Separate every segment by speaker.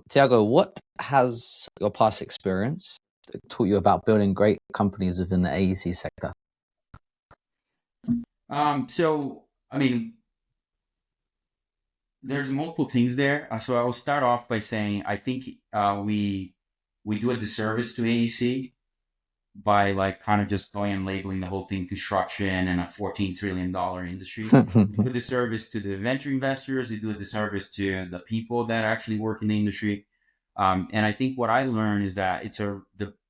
Speaker 1: Thiago, what has your past experience taught you about building great companies within the AEC sector?
Speaker 2: I mean, there's multiple things there. So I will start off by saying I think we do a disservice to AEC by like kind of just going and labeling the whole thing construction and a $14 trillion industry. We do a disservice to the venture investors. We do a disservice to the people that actually work in the industry. And I think what I learned is that it's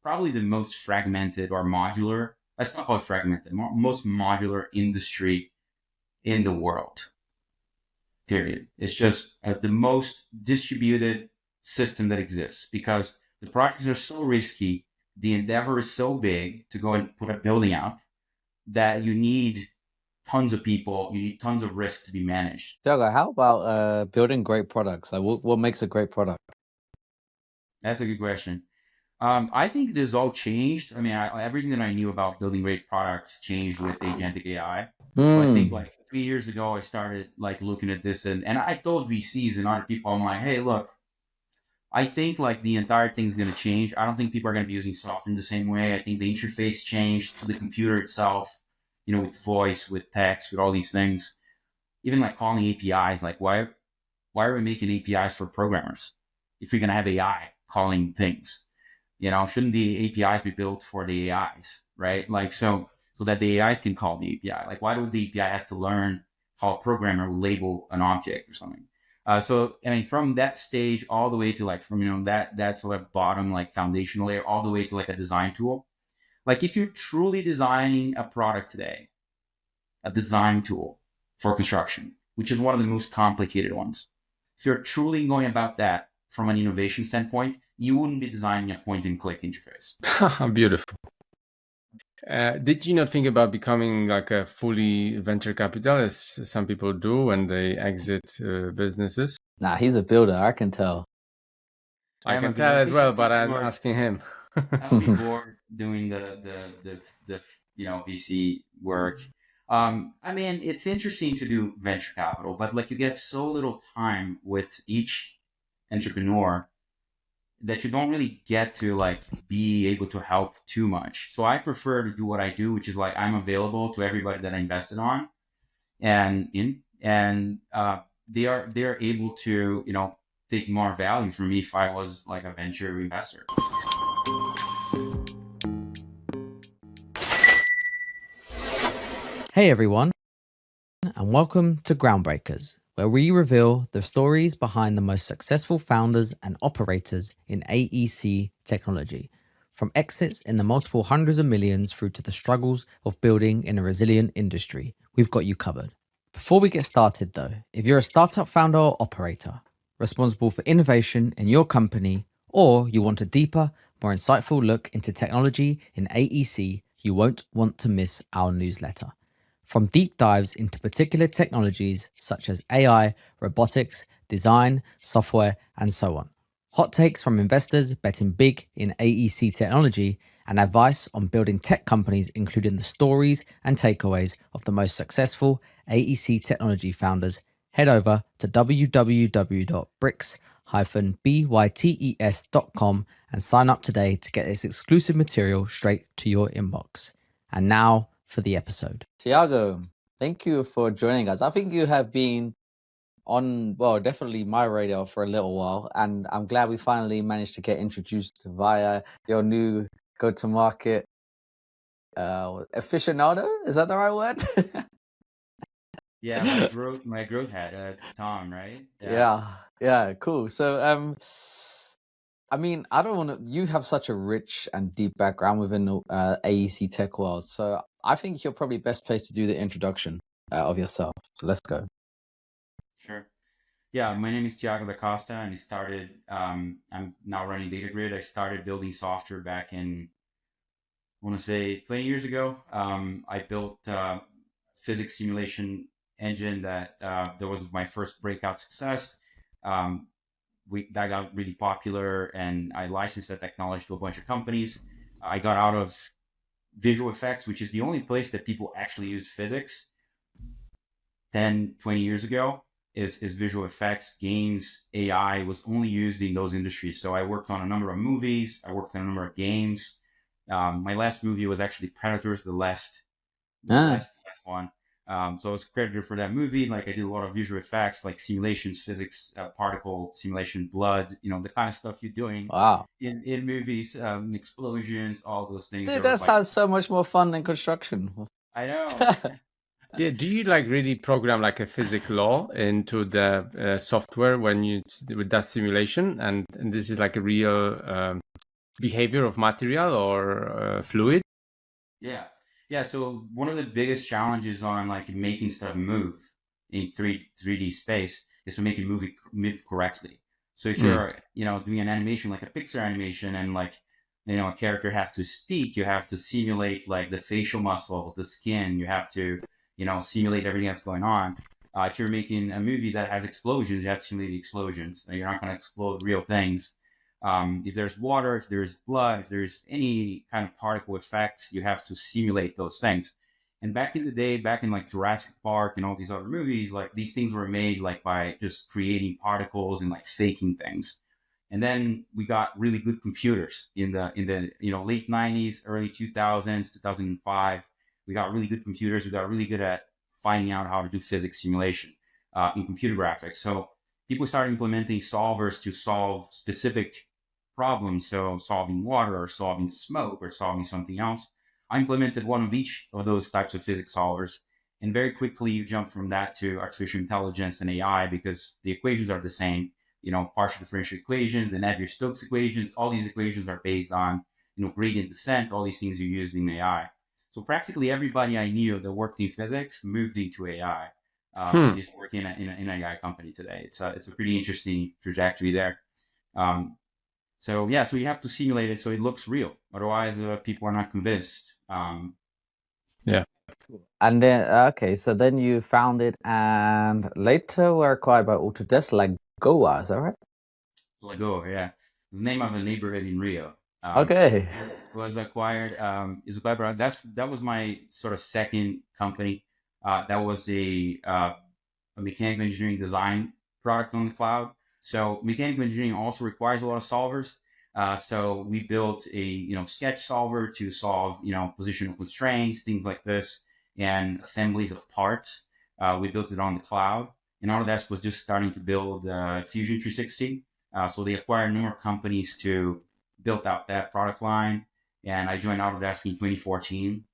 Speaker 2: probably the most fragmented or modular. Let's not call it fragmented. Most modular industry in the world. Period. It's just the most distributed system that exists because the projects are so risky. The endeavor is so big to go and put a building up that you need tons of people. You need tons of risk to be managed.
Speaker 1: Thiago, how about building great products? Like, what makes a great product?
Speaker 2: That's a good question. I think this all changed. I mean, everything that I knew about building great products changed with agentic AI. So I think like 3 years ago, I started like looking at this and I told VCs and other people, I'm like, hey, look, I think like the entire thing's going to change. I don't think people are going to be using software in the same way. I think the interface changed to the computer itself, with voice, with text, with all these things. Even like calling APIs, like why are we making APIs for programmers if we're going to have AI calling things? Shouldn't the APIs be built for the AIs, right? Like so that the AIs can call the API. Like why would the API has to learn how a programmer will label an object or something? So I mean, from that stage all the way to like from that sort of bottom like foundational layer all the way to like a design tool. Like if you're truly designing a product today, a design tool for construction, which is one of the most complicated ones. If you're truly going about that from an innovation standpoint, you wouldn't be designing a point-and-click interface.
Speaker 3: Beautiful. Did you not think about becoming like a fully venture capitalist, as some people do when they exit businesses?
Speaker 1: Nah, he's a builder. I can tell.
Speaker 3: I can tell as well, but I'm asking him.
Speaker 2: I'm bored doing the VC work. I mean, it's interesting to do venture capital, but like you get so little time with each entrepreneur that you don't really get to like be able to help too much. So I prefer to do what I do, which is like I'm available to everybody that I invested on, and they are able to take more value from me if I was like a venture investor.
Speaker 1: Hey everyone, and welcome to Groundbreakers, where we reveal the stories behind the most successful founders and operators in AEC technology, from exits in the multiple hundreds of millions through to the struggles of building in a resilient industry. We've got you covered. Before we get started though, if you're a startup founder or operator responsible for innovation in your company, or you want a deeper, more insightful look into technology in AEC, you won't want to miss our newsletter. From deep dives into particular technologies such as AI, robotics, design, software, and so on. Hot takes from investors betting big in AEC technology and advice on building tech companies, including the stories and takeaways of the most successful AEC technology founders. Head over to www.bricks-bytes.com and sign up today to get this exclusive material straight to your inbox. And now, for the episode. Thiago, thank you for joining us. I think you have been on, well, definitely my radar for a little while, and I'm glad we finally managed to get introduced via your new go-to-market aficionado. Is that the right word?
Speaker 2: Yeah, my growth head, Tom, right?
Speaker 1: Yeah, cool. So, I mean, I don't want to. You have such a rich and deep background within the AEC tech world, so I think you're probably best placed to do the introduction of yourself. So let's go.
Speaker 2: Sure. Yeah, my name is Thiago da Costa, and I started. I'm now running DataGrid. I started building software back in, I want to say, 20 years ago. I built a physics simulation engine that was my first breakout success. That got really popular, and I licensed that technology to a bunch of companies. I got out of visual effects, which is the only place that people actually use physics 10, 20 years ago. is visual effects, games, AI was only used in those industries. So I worked on a number of movies. I worked on a number of games. My last movie was actually Predators, the last one. So I was credited for that movie. Like I did a lot of visual effects, like simulations, physics, particle simulation, blood, the kind of stuff you're doing in movies, explosions, all those things.
Speaker 1: Dude, that sounds so much more fun than construction.
Speaker 2: I know.
Speaker 3: Yeah, do you like really program like a physics law into the software when you with that simulation, and this is like a real behavior of material or fluid?
Speaker 2: Yeah. So one of the biggest challenges on like making stuff move in 3D space is to make it move correctly. So if you're doing an animation like a Pixar animation, and like a character has to speak, you have to simulate like the facial muscles, the skin. You have to simulate everything that's going on. If you're making a movie that has explosions, you have to simulate the explosions. You're not going to explode real things. If there's water, if there's blood, if there's any kind of particle effects, you have to simulate those things. And back in the day, back in like Jurassic Park and all these other movies, like these things were made like by just creating particles and like faking things. And then we got really good computers in the late 90s, early 2000s, 2005. We got really good computers. We got really good at finding out how to do physics simulation in computer graphics. So people started implementing solvers to solve specific problems. So solving water or solving smoke or solving something else. I implemented one of each of those types of physics solvers. And very quickly you jump from that to artificial intelligence and AI, because the equations are the same. Partial differential equations, the Navier-Stokes equations, all these equations are based on, gradient descent, all these things are used in AI. So practically everybody I knew that worked in physics moved into AI. And is working in an AI company today. It's a pretty interesting trajectory there. So you have to simulate it so it looks real. Otherwise, people are not convinced.
Speaker 3: Yeah.
Speaker 1: And then, so then you found it, and later were acquired by Autodesk, like Goa, is that right?
Speaker 2: Lagoa, yeah. The name of a neighborhood in Rio. Was acquired. Is acquired. That was my sort of second company. That was a mechanical engineering design product on the cloud. So mechanical engineering also requires a lot of solvers. So we built a sketch solver to solve positional constraints, things like this, and assemblies of parts. We built it on the cloud, and Autodesk was just starting to build Fusion 360. So they acquired more companies to build out that product line, and I joined Autodesk in 2014.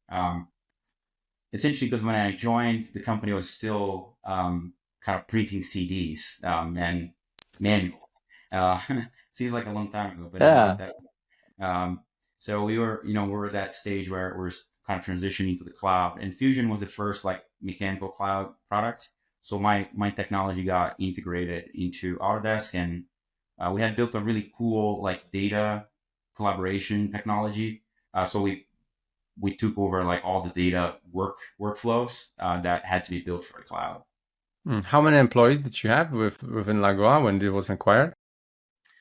Speaker 2: It's interesting because when I joined, the company was still kind of printing CDs and manual. Seems like a long time ago, but not that. So we were at that stage where we're kind of transitioning to the cloud, and Fusion was the first like mechanical cloud product. So my technology got integrated into Autodesk, and we had built a really cool like data collaboration technology. So we took over like all the data workflows that had to be built for the cloud.
Speaker 3: How many employees did you have within Lagoa when it was acquired?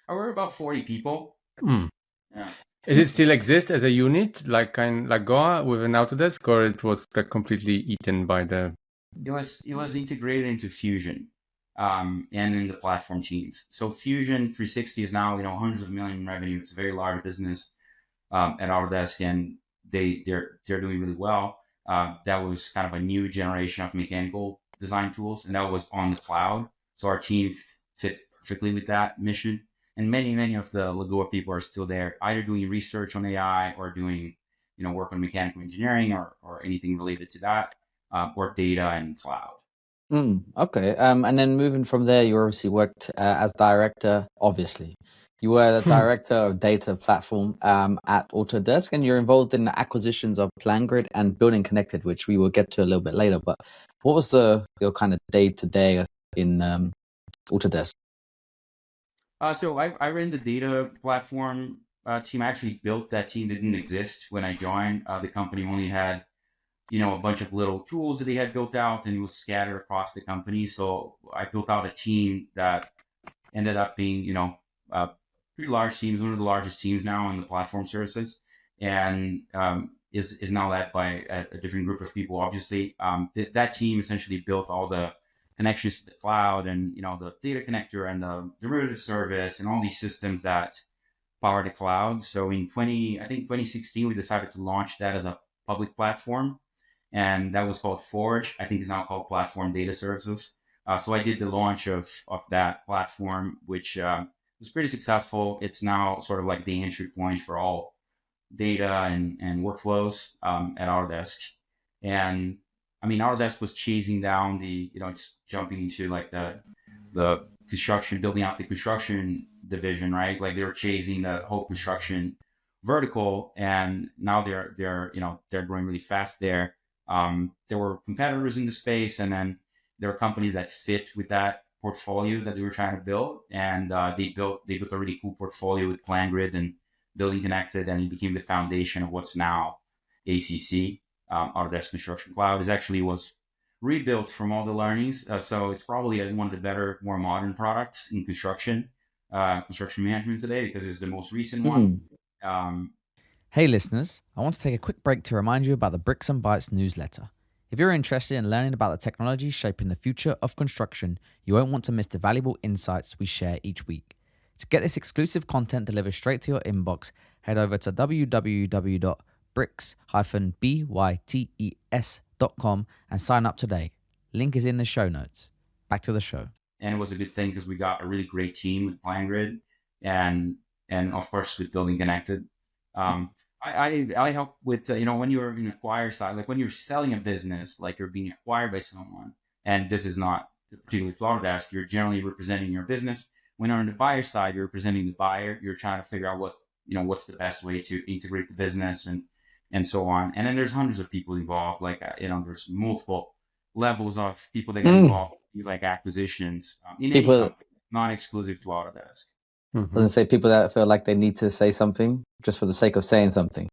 Speaker 2: We're about 40 people.
Speaker 3: Yeah. Does it still exist as a unit, like Lagoa within Autodesk, or it was completely eaten by the?
Speaker 2: It was integrated into Fusion, and in the platform teams. So Fusion 360 is now hundreds of million in revenue. It's a very large business at Autodesk, and they're doing really well. That was kind of a new generation of mechanical design tools, and that was on the cloud. So our team fit perfectly with that mission. And many of the Lagoa people are still there, either doing research on AI or doing, work on mechanical engineering or anything related to that, or data and cloud.
Speaker 1: Okay. And then moving from there, you obviously worked as director, obviously. You were the director of data platform at Autodesk, and you're involved in the acquisitions of PlanGrid and Building Connected, which we will get to a little bit later. But what was your kind of day-to-day in Autodesk?
Speaker 2: So I ran the data platform team. I actually built that team that didn't exist when I joined. The company only had, a bunch of little tools that they had built out, and it was scattered across the company. So I built out a team that ended up being, pretty large teams, one of the largest teams now in the platform services, and is now led by a different group of people. Obviously, that team essentially built all the connections to the cloud and, the data connector and the derivative service and all these systems that power the cloud. So in 2016, we decided to launch that as a public platform, and that was called Forge. I think it's now called Platform Data Services. So I did the launch of that platform, which was pretty successful. It's now sort of like the entry point for all data and workflows at Autodesk. And I mean, Autodesk was chasing down it's jumping into like the construction, building out the construction division, right? Like they were chasing the whole construction vertical, and now they're growing really fast there. There were competitors in the space, and then there are companies that fit with that portfolio that they were trying to build, and they built a really cool portfolio with PlanGrid and Building Connected, and it became the foundation of what's now ACC. Autodesk Construction Cloud was rebuilt from all the learnings. So it's probably one of the better, more modern products in construction management today, because it's the most recent one.
Speaker 1: Hey listeners, I want to take a quick break to remind you about the Bricks Bytes newsletter. If you're interested in learning about the technology shaping the future of construction, you won't want to miss the valuable insights we share each week. To get this exclusive content delivered straight to your inbox, head over to www.bricks-bytes.com and sign up today. Link is in the show notes. Back to the show.
Speaker 2: And it was a good thing because we got a really great team with PlanGrid and of course with Building Connected. I help with, when you're in the acquire side, like when you're selling a business, like you're being acquired by someone, and this is not particularly to Autodesk, you're generally representing your business. When you're on the buyer side, you're representing the buyer. You're trying to figure out what's the best way to integrate the business and so on. And then there's hundreds of people involved. Like, there's multiple levels of people that get involved in these like acquisitions in any company, not exclusive to Autodesk.
Speaker 4: Doesn't say people that feel like they need to say something just for the sake of saying something.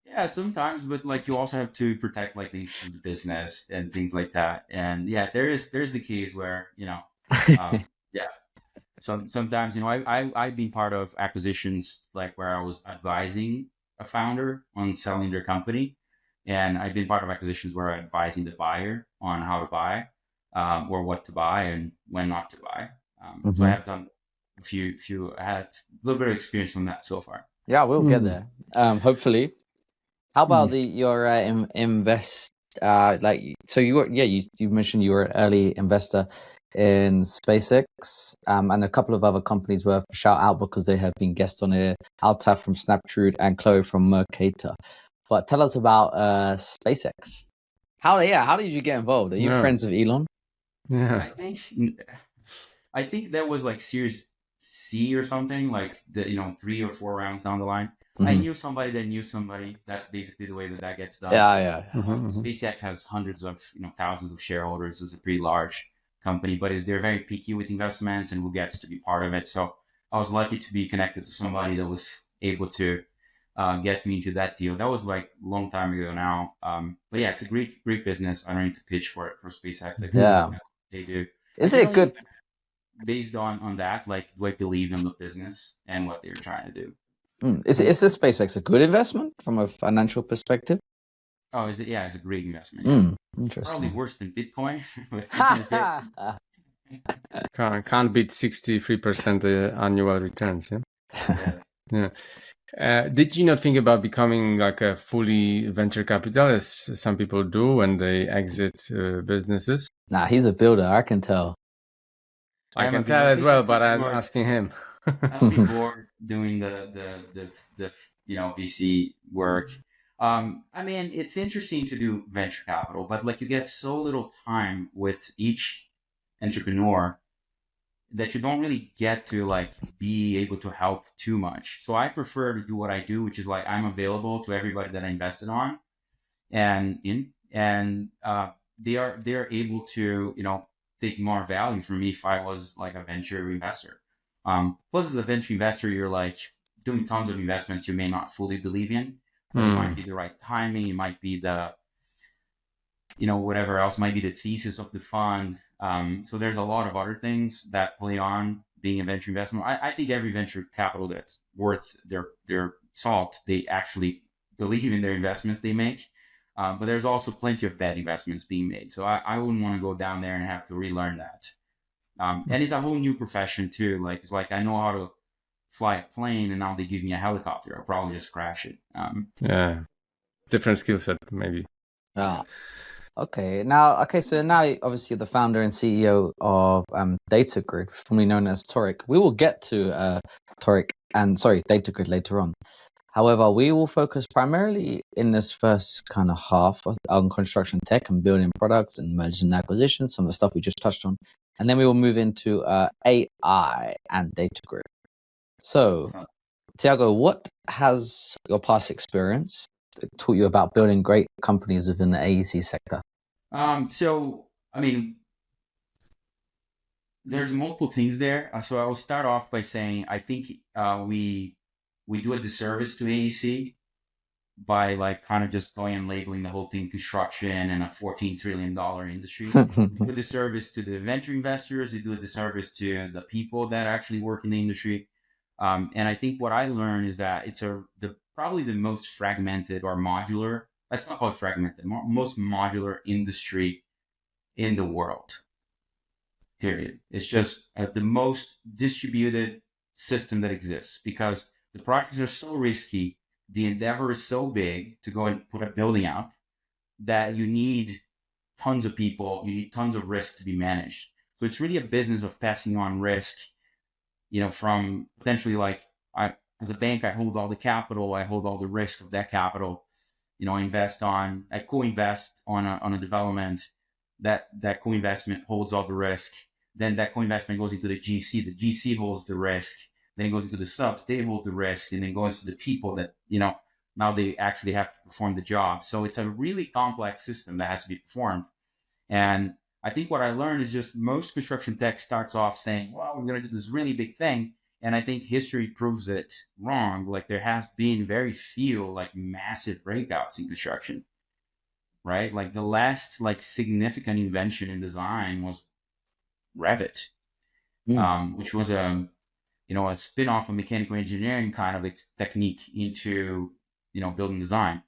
Speaker 2: Yeah, sometimes, but like you also have to protect like the business and things like that. And yeah, there's the case where yeah. Sometimes, I've been part of acquisitions like where I was advising a founder on selling their company, and I've been part of acquisitions where I'm advising the buyer on how to buy, or what to buy and when not to buy. So I have done I had a little bit of experience on that so far.
Speaker 4: Yeah, we'll get there. Hopefully. How about your invest? So you mentioned you were an early investor in SpaceX, and a couple of other companies were shout out because they have been guests on here. Altaf from Snaptrude and Chloe from Mercator. But tell us about SpaceX. How did you get involved? Are you friends with Elon?
Speaker 3: Yeah,
Speaker 2: I think that was like Series C or something, like 3 or 4 rounds down the line. I knew somebody that knew somebody. That's basically the way that gets done.
Speaker 4: Yeah.
Speaker 2: SpaceX has hundreds of, thousands of shareholders. It's a pretty large company, but they're very picky with investments and who gets to be part of it. So I was lucky to be connected to somebody that was able to get me into that deal. That was like a long time ago now. But yeah, it's a great business. I don't need to pitch for SpaceX. They do.
Speaker 4: Is it good?
Speaker 2: Based on that, like, do I believe in the business and what they're trying to do?
Speaker 4: Is this SpaceX a good investment from a financial perspective?
Speaker 2: Oh, is it? Yeah, it's a great investment. Yeah.
Speaker 4: Interesting.
Speaker 2: Probably worse than Bitcoin.
Speaker 3: can't beat 63% annual returns. Yeah. Did you not think about becoming like a fully venture capital, as some people do when they exit businesses?
Speaker 4: Nah, he's a builder. I can tell.
Speaker 3: I can tell as well, but I'm asking him.
Speaker 2: I'm bored doing the VC work. I mean, it's interesting to do venture capital, but like you get so little time with each entrepreneur that you don't really get to like be able to help too much. So I prefer to do what I do, which is like I'm available to everybody that I invested on, and they're able to take more value from me if I was like a venture investor. Plus, as a venture investor, you're like doing tons of investments you may not fully believe in. It might be the right timing. It might be the, whatever else might be the thesis of the fund. So there's a lot of other things that play on being a venture investment. I think every venture capital that's worth their salt, they actually believe in their investments they make. But there's also plenty of bad investments being made. So I wouldn't want to go down there and have to relearn that. And it's a whole new profession too. Like, it's like I know how to fly a plane, and now they give me a helicopter. I'll probably just crash it.
Speaker 3: Yeah, different skill set maybe.
Speaker 4: Ah, okay. So now obviously you're the founder and CEO of DataGrid, formerly known as Toric. We will get to DataGrid later on. However, we will focus primarily in this first kind of half on construction tech and building products and mergers and acquisitions, some of the stuff we just touched on. And then we will move into AI and DataGrid. So, Thiago, what has your past experience taught you about building great companies within the AEC sector?
Speaker 2: So, I mean, there's multiple things there. So I will start off by saying I think we do a disservice to AEC by like kind of just going and labeling the whole thing construction and a $14 trillion industry. We do a disservice to the venture investors. We do a disservice to the people that actually work in the industry. And I think what I learned is that it's probably the most fragmented or modular. Let's not call it fragmented. Most modular industry in the world. Period. It's just the most distributed system that exists because the projects are so risky. The endeavor is so big to go and put a building up that you need tons of people. You need tons of risk to be managed. So it's really a business of passing on risk, from potentially like as a bank, I hold all the capital. I hold all the risk of that capital. I co-invest on a development that co-investment holds all the risk. Then that co-investment goes into the GC. The GC holds the risk. Then it goes into the subs, they hold the risk, and then goes to the people that, now they actually have to perform the job. So it's a really complex system that has to be performed. And I think what I learned is just most construction tech starts off saying, well, we're going to do this really big thing. And I think history proves it wrong. Like there has been very few like massive breakouts in construction, right? Like the last like significant invention in design was Revit, which was a spin-off of mechanical engineering kind of technique into, building design.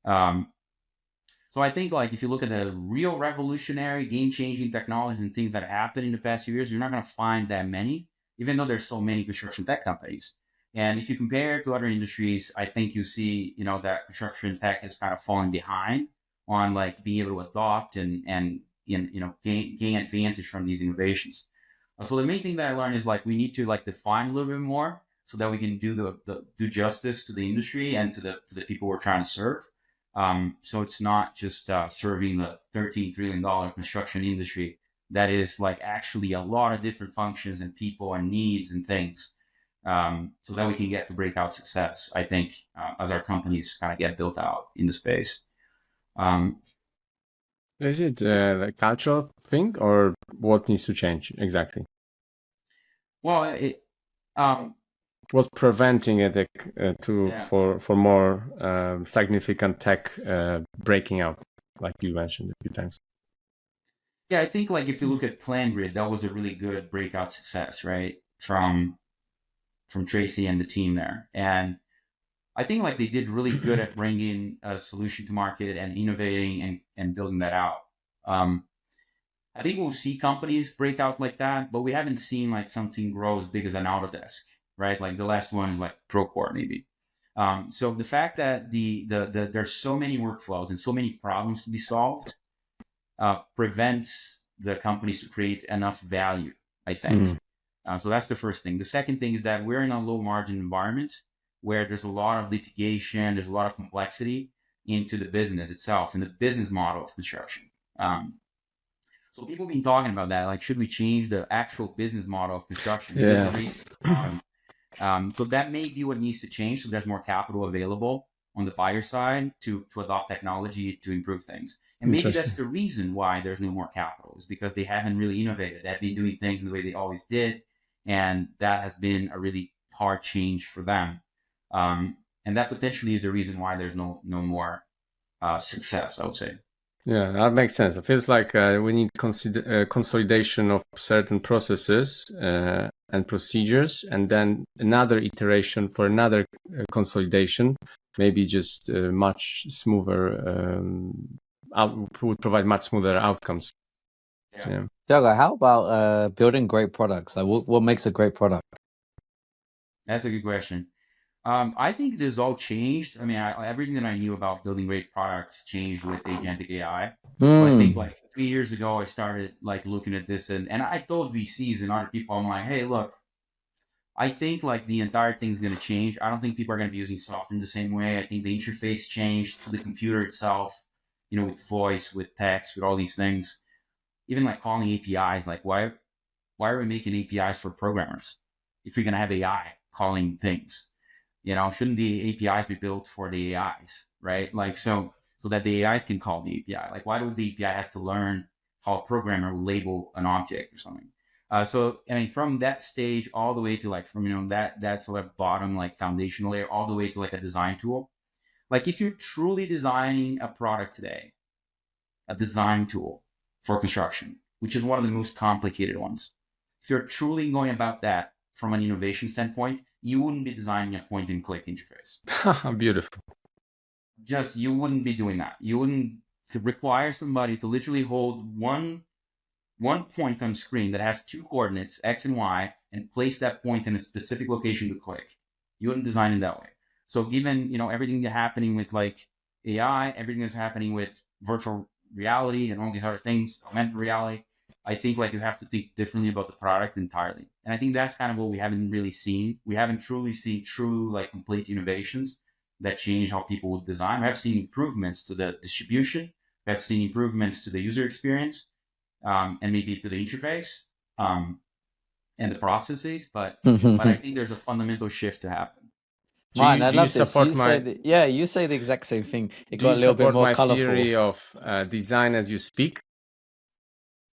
Speaker 2: So I think like if you look at the real revolutionary, game-changing technologies and things that happened in the past few years, you're not going to find that many, even though there's so many construction tech companies. And if you compare it to other industries, I think you see, that construction tech is kind of falling behind on like being able to adopt and gain advantage from these innovations. So the main thing that I learned is like we need to like define a little bit more so that we can do do justice to the industry and to the people we're trying to serve. So it's not just serving the $13 trillion construction industry. That is like actually a lot of different functions and people and needs and things, so that we can get to breakout success. I think as our companies kind of get built out in the space.
Speaker 3: Is it a cultural thing, or what needs to change exactly?
Speaker 2: Well,
Speaker 3: what's preventing it for more significant tech breaking out, like you mentioned a few times?
Speaker 2: Yeah, I think like if you look at PlanGrid, that was a really good breakout success, right? From Tracy and the team there, and I think like they did really good at bringing a solution to market and innovating and building that out. I think we'll see companies break out like that, but we haven't seen like something grow as big as an Autodesk, right? Like the last one is like Procore maybe. So the fact that there's so many workflows and so many problems to be solved prevents the companies to create enough value, I think. So that's the first thing. The second thing is that we're in a low margin environment where there's a lot of litigation, there's a lot of complexity into the business itself and the business model of construction. So people have been talking about that, like, should we change the actual business model of construction?
Speaker 3: Yeah.
Speaker 2: So that may be what needs to change. So there's more capital available on the buyer side to adopt technology to improve things. And maybe that's the reason why there's no more capital, is because they haven't really innovated. They've been doing things the way they always did. And that has been a really hard change for them. And that potentially is the reason why there's no more success, I would say.
Speaker 3: Yeah, that makes sense. It feels like we need consolidation of certain processes and procedures, and then another iteration for another consolidation maybe just much smoother, would provide much smoother outcomes. Yeah.
Speaker 4: Thiago, how about building great products? Like, what makes a great product?
Speaker 2: That's a good question. I think this all changed. I mean, everything that I knew about building great products changed with Agentic AI. So I think like 3 years ago, I started like looking at this, and I told VCs and other people, I'm like, hey, look, I think like the entire thing's going to change. I don't think people are going to be using software in the same way. I think the interface changed to the computer itself, with voice, with text, with all these things. Even like calling APIs, like why are we making APIs for programmers if you're going to have AI calling things? Shouldn't the APIs be built for the AIs, right? Like, so that the AIs can call the API. Like, why do the API has to learn how a programmer will label an object or something? So, I mean, from that stage all the way to like, from, that sort of bottom, like foundational layer, all the way to like a design tool. Like if you're truly designing a product today, a design tool for construction, which is one of the most complicated ones. If you're truly going about that from an innovation standpoint, you wouldn't be designing a point and click interface.
Speaker 3: Beautiful.
Speaker 2: You wouldn't be doing that. You wouldn't require somebody to literally hold one point on screen that has 2 coordinates, X and Y, and place that point in a specific location to click. You wouldn't design it that way. So given, everything that's happening with like AI, everything that's happening with virtual reality and all these other things, augmented reality, I think like you have to think differently about the product entirely. And I think that's kind of what we haven't really seen. We haven't truly seen true like complete innovations that change how people would design. We have seen improvements to the distribution. We have seen improvements to the user experience, and maybe to the interface, and the processes. But I think there's a fundamental shift to happen.
Speaker 4: Man, I love this. You say the exact same thing. It got a little bit more colorful.
Speaker 3: Do you support my theory of design as you speak?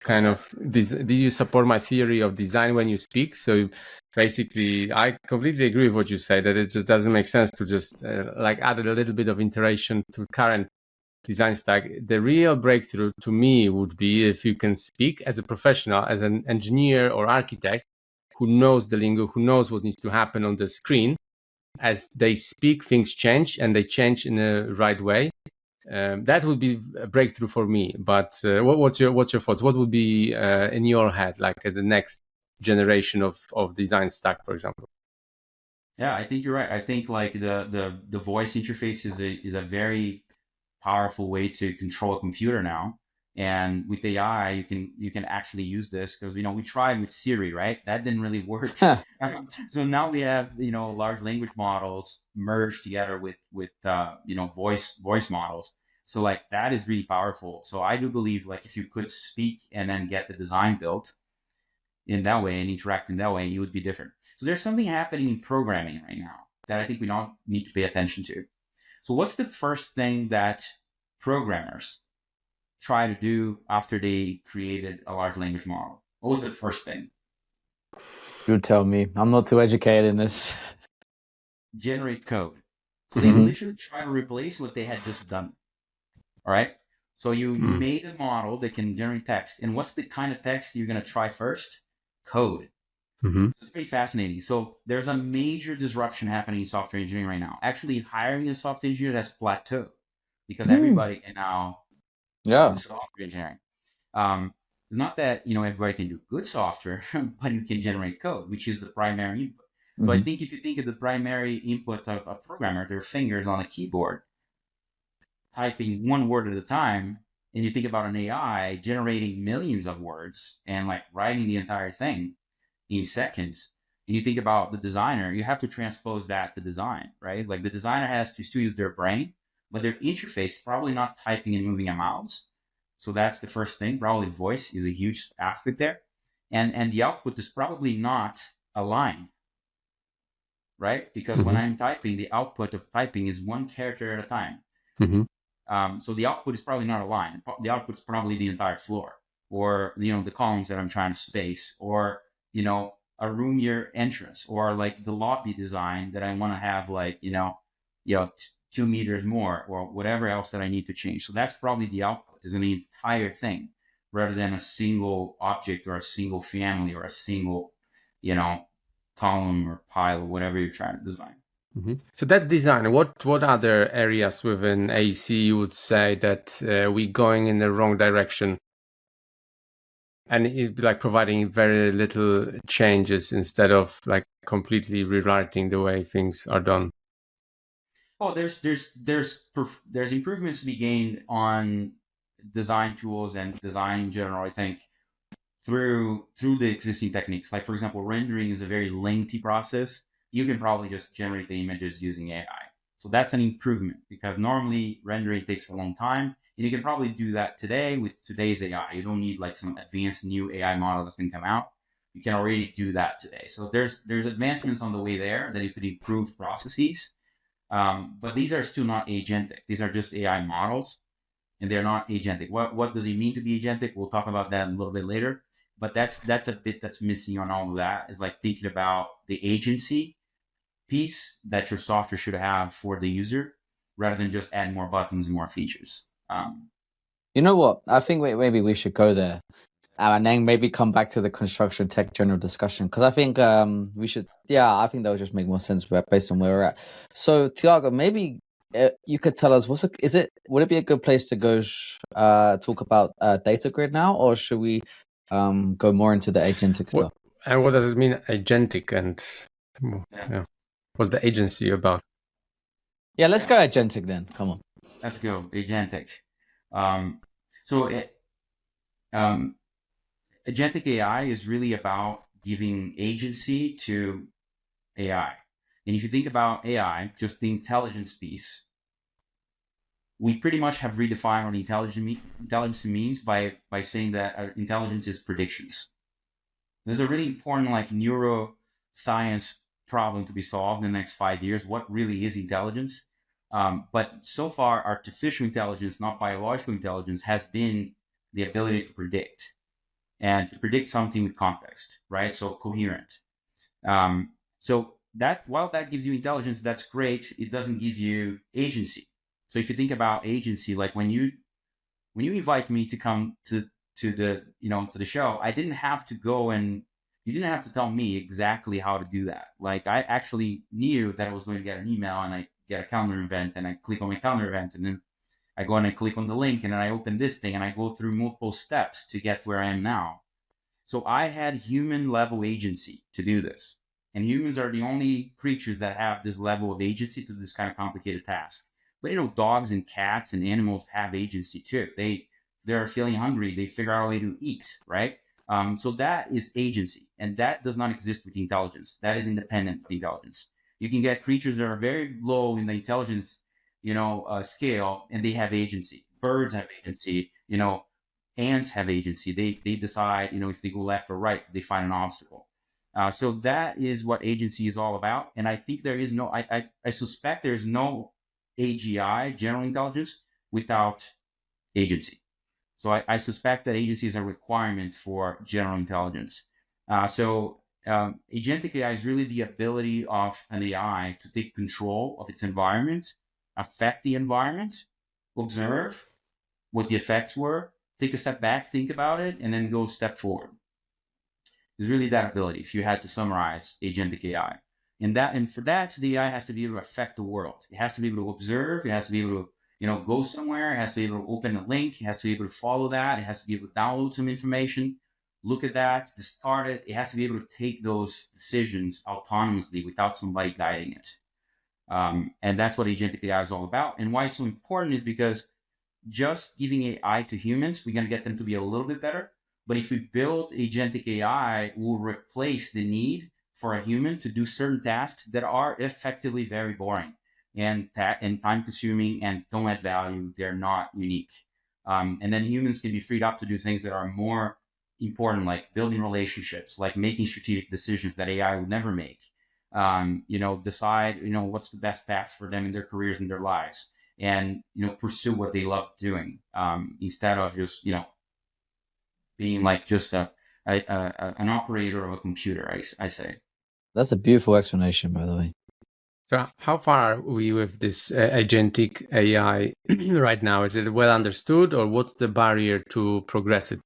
Speaker 3: Do you support my theory of design when you speak? So basically, I completely agree with what you say, that it just doesn't make sense to just like add a little bit of iteration to current design stack. The real breakthrough to me would be if you can speak as a professional, as an engineer or architect who knows the lingo, who knows what needs to happen on the screen. As they speak, things change, and they change in a right way. That would be a breakthrough for me. But what's your thoughts? What would be in your head, like the next generation of design stack, for example?
Speaker 2: Yeah, I think you're right. I think like the voice interface is a very powerful way to control a computer now. And with AI, you can actually use this because, we tried with Siri, right? That didn't really work. So now we have, large language models merged together with voice models. So like that is really powerful. So I do believe like if you could speak and then get the design built in that way and interact in that way, you would be different. So there's something happening in programming right now that I think we don't need to pay attention to. So what's the first thing that programmers try to do after they created a large language model? What was the first thing?
Speaker 4: You tell me. I'm not too educated in this.
Speaker 2: Generate code. So they literally try to replace what they had just done. All right. So you made a model that can generate text. And what's the kind of text you're going to try first? Code. So it's pretty fascinating. So there's a major disruption happening in software engineering right now. Actually, hiring a software engineer has plateaued because everybody can now do software engineering. It's not that everybody can do good software, but you can generate code, which is the primary input. So I think if you think of the primary input of a programmer, their fingers on a keyboard, typing one word at a time, and you think about an AI generating millions of words and like writing the entire thing in seconds, and you think about the designer, you have to transpose that to design, right? Like the designer has to still use their brain, but their interface is probably not typing and moving a mouse. So that's the first thing. Probably voice is a huge aspect there. And the output is probably not a line, right? Because when I'm typing, the output of typing is one character at a time. So the output is probably not a line. The output is probably the entire floor, or, the columns that I'm trying to space, or, a roomier entrance, or like the lobby design that I want to have like, 2 meters more, or whatever else that I need to change. So that's probably the output, is the entire thing, rather than a single object or a single family or a single, column or pile or whatever you're trying to design.
Speaker 3: So that's design. What other areas within AEC you would say that we're going in the wrong direction, and like providing very little changes instead of like completely rewriting the way things are done?
Speaker 2: Oh, there's improvements to be gained on design tools and design in general, I think, through the existing techniques. Like, for example, rendering is a very lengthy process. You can probably just generate the images using AI. So that's an improvement, because normally rendering takes a long time, and you can probably do that today with today's AI. You don't need like some advanced new AI model that's been come out. You can already do that today. So there's advancements on the way there that you could improve processes. But these are still not agentic. These are just AI models, and they're not agentic. What does it mean to be agentic? We'll talk about that a little bit later. But that's a bit that's missing on all of that, is like thinking about the agency piece that your software should have for the user, rather than just add more buttons and more features.
Speaker 4: You know what? I think maybe we should go there, and then maybe come back to the construction tech general discussion, because I think we should. Yeah, I think that would just make more sense based on where we're at. So, Thiago, maybe you could tell us would it be a good place to go talk about DataGrid now, or should we go more into the agentic stuff?
Speaker 3: And what does it mean, agentic, and what's the agency about?
Speaker 4: Yeah, let's go agentic then. Come on.
Speaker 2: Let's go agentic. Agentic AI is really about giving agency to AI. And if you think about AI, just the intelligence piece, we pretty much have redefined what intelligence means by saying that our intelligence is predictions. There's a really important like neuroscience problem to be solved in the next 5 years. What really is intelligence? But so far, artificial intelligence, not biological intelligence, has been the ability to predict, and to predict something with context, right? So coherent. So that, while that gives you intelligence, that's great. It doesn't give you agency. So if you think about agency, like when you invite me to come to the show, I didn't have to go, and you didn't have to tell me exactly how to do that. Like, I actually knew that I was going to get an email, and I get a calendar event, and I click on my calendar event, and then I go and I click on the link, and then I open this thing, and I go through multiple steps to get where I am now. So I had human level agency to do this. And humans are the only creatures that have this level of agency to this kind of complicated task. But dogs and cats and animals have agency too. They're feeling hungry, they figure out a way to eat, right? So that is agency, and that does not exist with intelligence. That is independent of intelligence. You can get creatures that are very low in the intelligence, scale, and they have agency. Birds have agency. Ants have agency. They decide, if they go left or right, they find an obstacle. So that is what agency is all about. And I think there is no, I suspect there is no AGI, general intelligence, without agency. So I suspect that agency is a requirement for general intelligence. Agentic AI is really the ability of an AI to take control of its environment, affect the environment, observe what the effects were, take a step back, think about it, and then go a step forward. It's really that ability, if you had to summarize agentic AI. And for that, the AI has to be able to affect the world. It has to be able to observe. It has to be able to go somewhere. It has to be able to open a link. It has to be able to follow that. It has to be able to download some information, look at that, discard it. It has to be able to take those decisions autonomously without somebody guiding it. And that's what agentic AI is all about. And why it's so important is because just giving AI to humans, we're going to get them to be a little bit better. But if we build agentic AI, we'll replace the need for a human to do certain tasks that are effectively very boring and time consuming and don't add value. They're not unique. And then humans can be freed up to do things that are more important, like building relationships, like making strategic decisions that AI would never make. Decide, what's the best path for them in their careers and their lives, and, pursue what they love doing, instead of just, being like just an operator of a computer, I say.
Speaker 4: That's a beautiful explanation, by the way.
Speaker 3: So how far are we with this agentic AI right now? Is it well understood, or what's the barrier to progress it?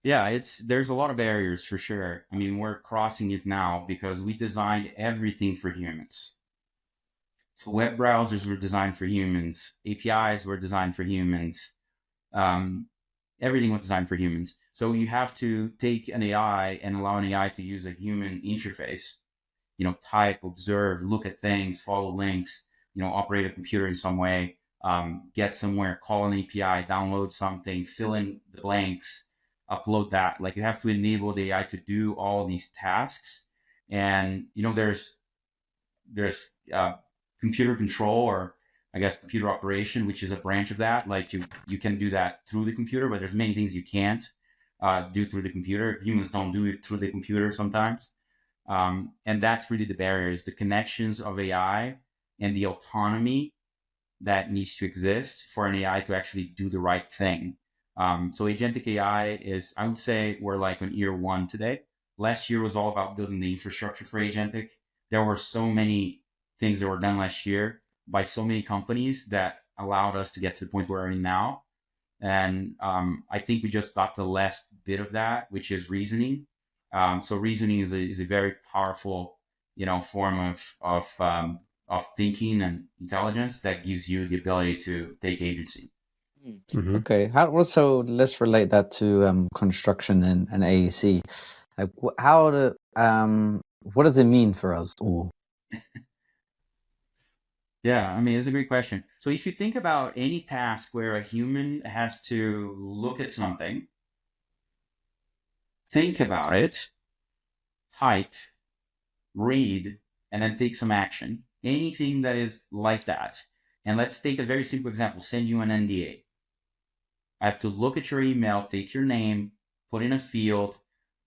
Speaker 2: Yeah, there's a lot of barriers for sure. I mean, we're crossing it now because we designed everything for humans. So web browsers were designed for humans, APIs were designed for humans, um, everything was designed for humans. So you have to take an AI and allow an AI to use a human interface, type, observe, look at things, follow links, operate a computer in some way, get somewhere, call an API, download something, fill in the blanks, upload that. Like you have to enable the AI to do all these tasks. And, there's computer control, or I guess computer operation, which is a branch of that. Like you can do that through the computer, but there's many things you can't do through the computer. Humans don't do it through the computer sometimes. And that's really the barriers, the connections of AI and the autonomy that needs to exist for an AI to actually do the right thing. So agentic AI is, I would say we're like on year one today. Last year was all about building the infrastructure for agentic. There were so many things that were done last year by so many companies that allowed us to get to the point where we're in now. And I think we just got the last bit of that, which is reasoning. So reasoning is a very powerful, form of thinking and intelligence that gives you the ability to take agency.
Speaker 4: Mm-hmm. Okay. So let's relate that to construction and AEC. Like, what does it mean for us all?
Speaker 2: Yeah, I mean, it's a great question. So if you think about any task where a human has to look at something, think about it, type, read, and then take some action, anything that is like that. And let's take a very simple example, send you an NDA. I have to look at your email, take your name, put in a field,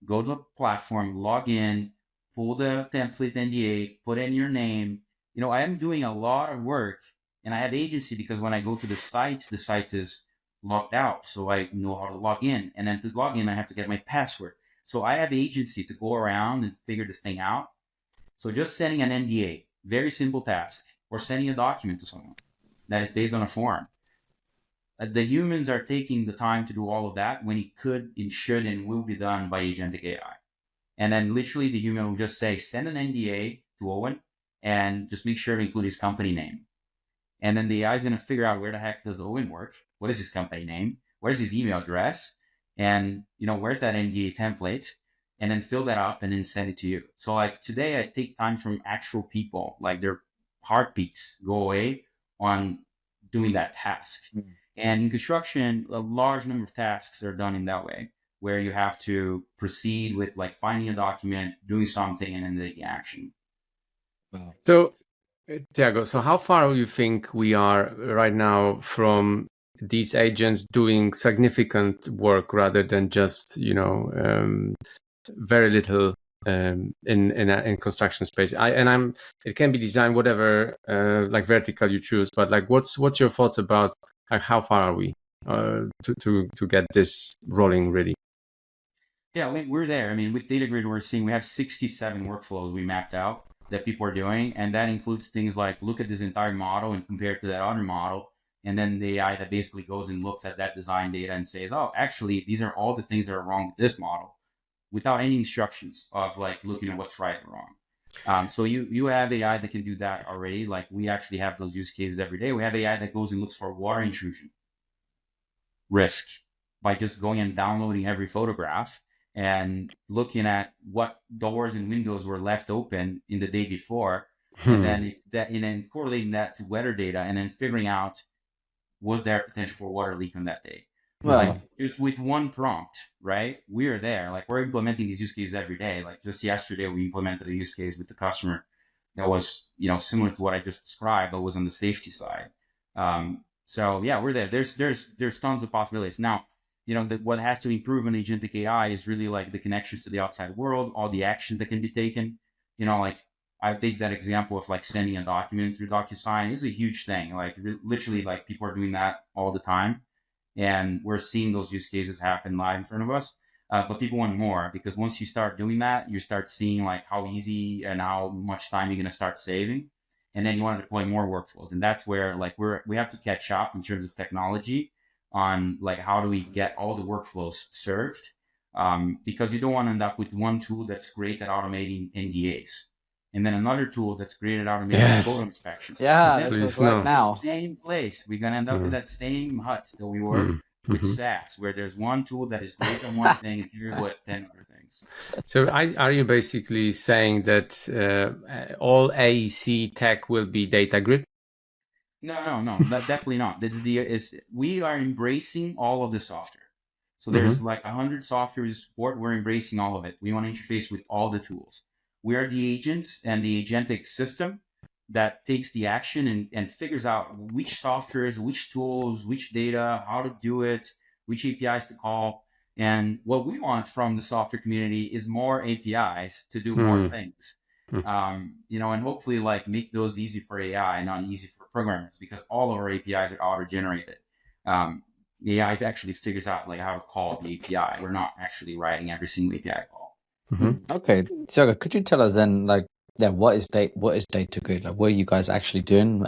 Speaker 2: go to a platform, log in, pull the template NDA, put in your name. I am doing a lot of work, and I have agency because when I go to the site is logged out. So I know how to log in. And then to log in, I have to get my password. So I have agency to go around and figure this thing out. So just sending an NDA, very simple task, or sending a document to someone that is based on a form. The humans are taking the time to do all of that when it could and should and will be done by agentic AI. And then literally the human will just say, send an NDA to Owen and just make sure to include his company name. And then the AI is going to figure out where the heck does Owen work? What is his company name? Where's his email address? And, where's that NDA template? And then fill that up and then send it to you. So like today I take time from actual people, like their heartbeats go away on doing that task. Mm-hmm. And in construction, a large number of tasks are done in that way, where you have to proceed with like finding a document, doing something, and then taking action.
Speaker 3: Wow. So, Thiago, so how far do you think we are right now from these agents doing significant work rather than just, very little in construction space? It can be designed whatever like vertical you choose, but like what's your thoughts about like how far are we to get this rolling really?
Speaker 2: Yeah, we're there. I mean, with DataGrid, we're seeing we have 67 workflows we mapped out that people are doing, and that includes things like look at this entire model and compare it to that other model, and then the AI that basically goes and looks at that design data and says, oh, actually, these are all the things that are wrong with this model, without any instructions of like looking at what's right and wrong. So you have AI that can do that already. Like we actually have those use cases every day. We have AI that goes and looks for water intrusion risk by just going and downloading every photograph and looking at what doors and windows were left open in the day before, and then correlating that to weather data, and then figuring out was there potential for water leak on that day. Well, like just with one prompt, right? We are there. Like we're implementing these use cases every day. Like just yesterday, we implemented a use case with the customer that was, similar to what I just described, but was on the safety side. So yeah, we're there. There's tons of possibilities. Now, what has to improve in agentic AI is really like the connections to the outside world, all the action that can be taken. Like I take that example of like sending a document through DocuSign is a huge thing. Like literally, like people are doing that all the time, and we're seeing those use cases happen live in front of us. But people want more, because once you start doing that, you start seeing like how easy and how much time you're going to start saving. And then you want to deploy more workflows. And that's where like we have to catch up in terms of technology on like how do we get all the workflows served because you don't want to end up with one tool that's great at automating NDAs, and then another tool that's great at automating photo inspections.
Speaker 4: Yeah,
Speaker 2: That's
Speaker 4: that's
Speaker 3: no.
Speaker 4: right now.
Speaker 2: the same place. We're gonna end up in that same hut that we were with SaaS, where there's one tool that is great on one thing and terrible at 10 other things.
Speaker 3: So are you basically saying that all AEC tech will be DataGrid?
Speaker 2: No, definitely not. We are embracing all of the software. So there's like 100 software we support. We're embracing all of it. We want to interface with all the tools. We are the agents and the agentic system that takes the action and figures out which softwares, which tools, which data, how to do it, which APIs to call. And what we want from the software community is more APIs to do more things. And hopefully like make those easy for AI, not easy for programmers, because all of our APIs are auto-generated. The AI actually figures out like how to call the API. We're not actually writing every single API call.
Speaker 4: Okay, Thiago, could you tell us then, like, what is DataGrid? Like, what are you guys actually doing?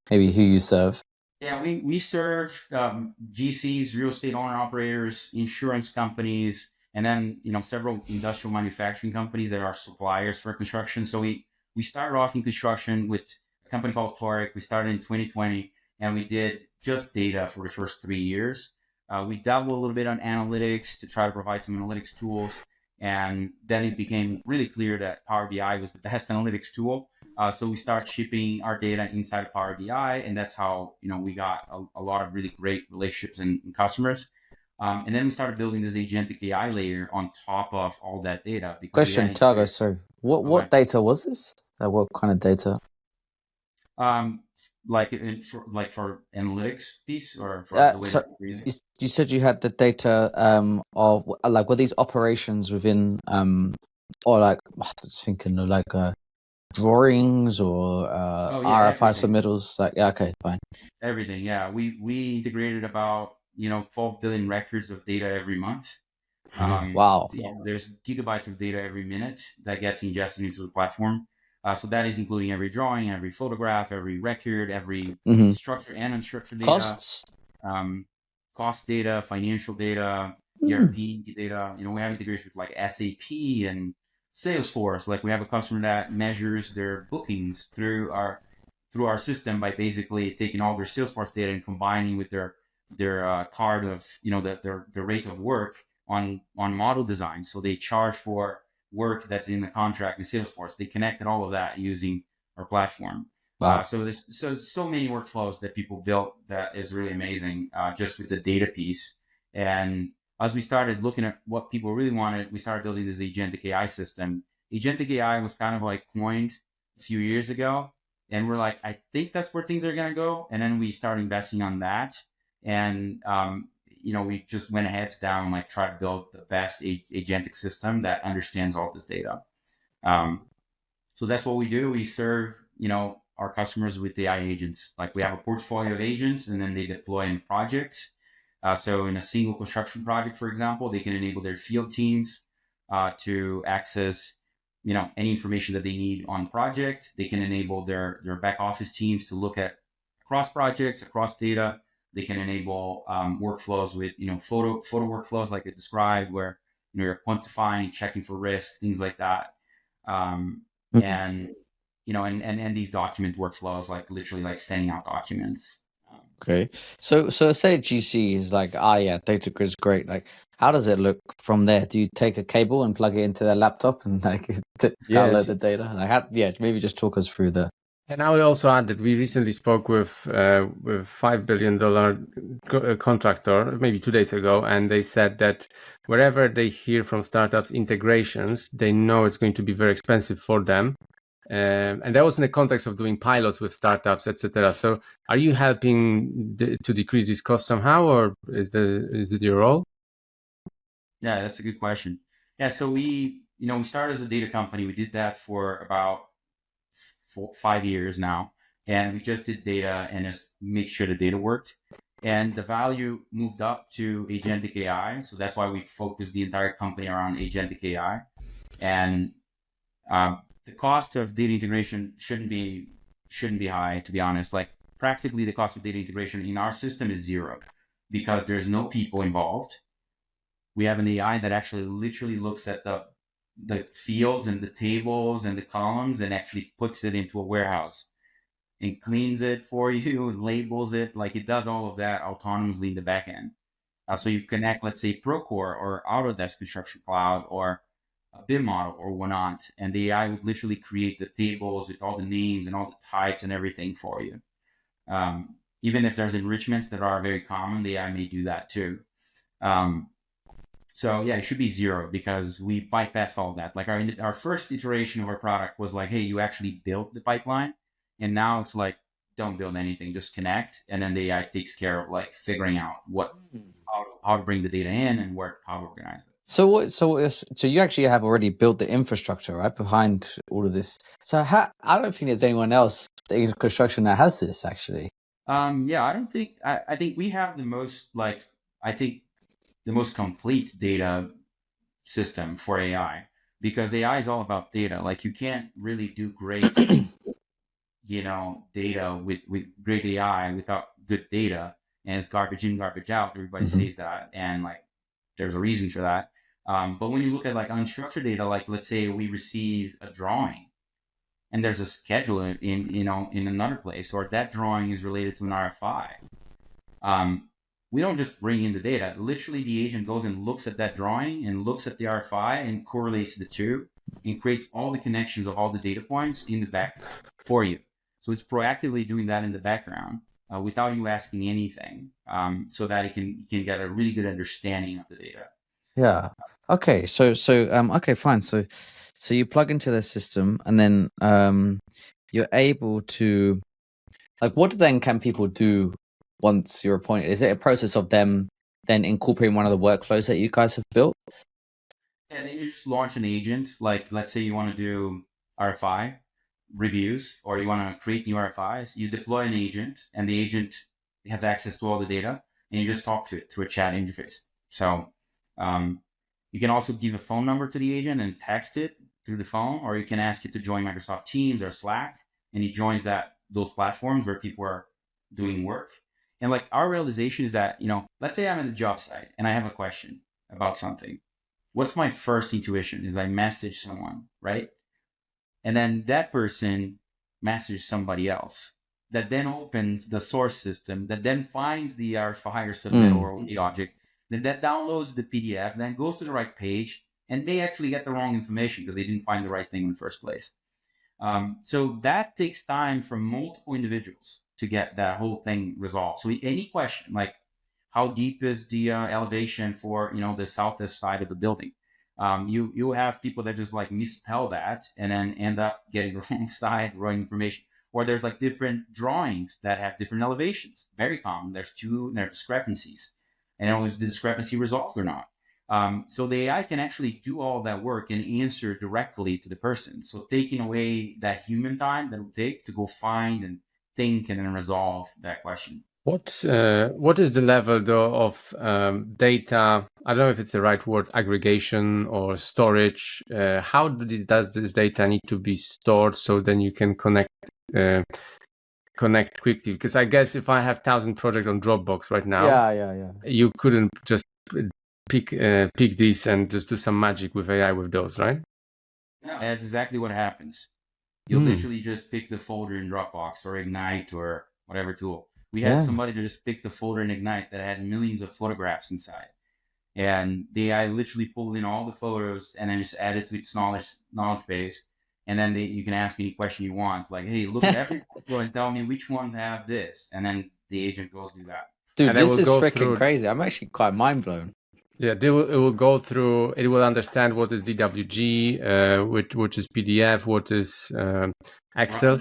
Speaker 4: Maybe who you serve?
Speaker 2: Yeah, we serve GCs, real estate owner operators, insurance companies, and then several industrial manufacturing companies that are suppliers for construction. So we started off in construction with a company called Toric. We started in 2020, and we did just data for the first 3 years. We dabbled a little bit on analytics to try to provide some analytics tools, and then it became really clear that Power BI was the best analytics tool. So we started shipping our data inside of Power BI, and that's how we got a lot of really great relationships and customers. And then we started building this agentic AI layer on top of all that data.
Speaker 4: Question, Thiago, sorry. What data was this? What kind of data?
Speaker 2: For analytics piece or for the way
Speaker 4: So you said you had the data of like were these operations within or like I was thinking of like drawings or RFI submittals, like okay, fine.
Speaker 2: Everything, yeah. We integrated about 12 billion records of data every month.
Speaker 4: Wow.
Speaker 2: There's gigabytes of data every minute that gets ingested into the platform. So that is including every drawing, every photograph, every record, every structured and unstructured data.
Speaker 4: Costs?
Speaker 2: Cost data, financial data, ERP data. We have integration with like SAP and Salesforce. Like we have a customer that measures their bookings through our system by basically taking all their Salesforce data and combining with their card of the rate of work on model design. So they charge for work that's in the contract in Salesforce. They connected all of that using our platform.
Speaker 4: Wow.
Speaker 2: So there's so many workflows that people built that is really amazing just with the data piece. And as we started looking at what people really wanted, we started building this agentic AI system. Agentic AI was kind of like coined a few years ago. And we're like, I think that's where things are going to go. And then we started investing on that. And, we just went heads down, like try to build the best agentic system that understands all this data. So that's what we do. We serve, our customers with AI agents. Like we have a portfolio of agents and then they deploy in projects. So in a single construction project, for example, they can enable their field teams to access, any information that they need on project. They can enable their back office teams to look at across projects, across data. They can enable workflows with, photo workflows like I described, where you're quantifying, checking for risk, things like that. And these document workflows, like literally like sending out documents.
Speaker 4: Okay. So say GC is like, DataGrid's great. Like, how does it look from there? Do you take a cable and plug it into their laptop and like download the data? Like, maybe just talk us through the.
Speaker 3: And I would also add that we recently spoke with $5 billion contractor maybe 2 days ago, and they said that wherever they hear from startups integrations, they know it's going to be very expensive for them. And that was in the context of doing pilots with startups, etc. So, are you helping to decrease this cost somehow, or is it your role?
Speaker 2: Yeah, that's a good question. Yeah, so we started as a data company. We did that for about 5 years now, and we just did data and just make sure the data worked. And the value moved up to agentic AI. So that's why we focused the entire company around agentic AI. And the cost of data integration shouldn't be high, to be honest. Like practically the cost of data integration in our system is zero because there's no people involved. we have an AI that actually literally looks at the fields and the tables and the columns and actually puts it into a warehouse and cleans it for you, labels it, like it does all of that autonomously in the back end. So you connect, let's say, Procore or Autodesk Construction Cloud or a BIM model or whatnot, and the AI would literally create the tables with all the names and all the types and everything for you. Even if there's enrichments that are very common, the AI may do that too. So yeah, it should be 0 because we bypassed all of that. Like our first iteration of our product was like, hey, you actually built the pipeline. And now it's like, don't build anything, just connect. And then the AI takes care of like figuring out how to bring the data in and how to organize it.
Speaker 4: So you actually have already built the infrastructure, right, behind all of this. So I don't think there's anyone else in construction that has this actually.
Speaker 2: Yeah, I think we have the most, like, I think the most complete data system for AI, because AI is all about data. Like you can't really do great, data with great AI without good data, and it's garbage in, garbage out. Everybody says that, and like there's a reason for that. But when you look at like unstructured data, like let's say we receive a drawing and there's a schedule in another place, or that drawing is related to an RFI. We don't just bring in the data. Literally, the agent goes and looks at that drawing and looks at the RFI and correlates the two and creates all the connections of all the data points in the back for you. So it's proactively doing that in the background without you asking anything, so that it can get a really good understanding of the data.
Speaker 4: Yeah. Okay. So okay, fine. So you plug into the system, and then you're able to, like, what then can people do once you're appointed? Is it a process of them then incorporating one of the workflows that you guys have built?
Speaker 2: And you just launch an agent. Like, let's say you want to do RFI reviews, or you want to create new RFIs. You deploy an agent, and the agent has access to all the data, and you just talk to it through a chat interface. So you can also give a phone number to the agent and text it through the phone, or you can ask it to join Microsoft Teams or Slack, and he joins those platforms where people are doing work. And like our realization is that, let's say I'm at a job site and I have a question about something. What's my first intuition is I message someone, right? And then that person messages somebody else that then opens the source system, that then finds the RFI or submittal or the object, then that downloads the PDF, then goes to the right page, and they actually get the wrong information because they didn't find the right thing in the first place. So that takes time from multiple individuals to get that whole thing resolved. So any question, like how deep is the elevation for, the southeast side of the building? You have people that just like misspell that and then end up getting the wrong side, wrong information. Or there's like different drawings that have different elevations. Very common. There's discrepancies. And was the discrepancy resolved or not? So the AI can actually do all that work and answer directly to the person. So taking away that human time that it would take to go find and think and then resolve that question.
Speaker 3: What is the level though of data? I don't know if it's the right word, aggregation or storage. How does this data need to be stored so then you can connect quickly? Because I guess if I have 1,000 projects on Dropbox right now, you couldn't just pick these and just do some magic with AI with those, right?
Speaker 2: No, that's exactly what happens. You'll literally just pick the folder in Dropbox or Ignite or whatever tool. We had somebody to just pick the folder in Ignite that had millions of photographs inside. And the AI literally pulled in all the photos and then just added to its knowledge base. And then you can ask any question you want. Like, hey, look at every photo and tell me which ones have this. And then the agent goes do that.
Speaker 4: Dude, this is freaking crazy. I'm actually quite mind blown.
Speaker 3: Yeah, it will go through, it will understand what is DWG, which is PDF, what is Excel.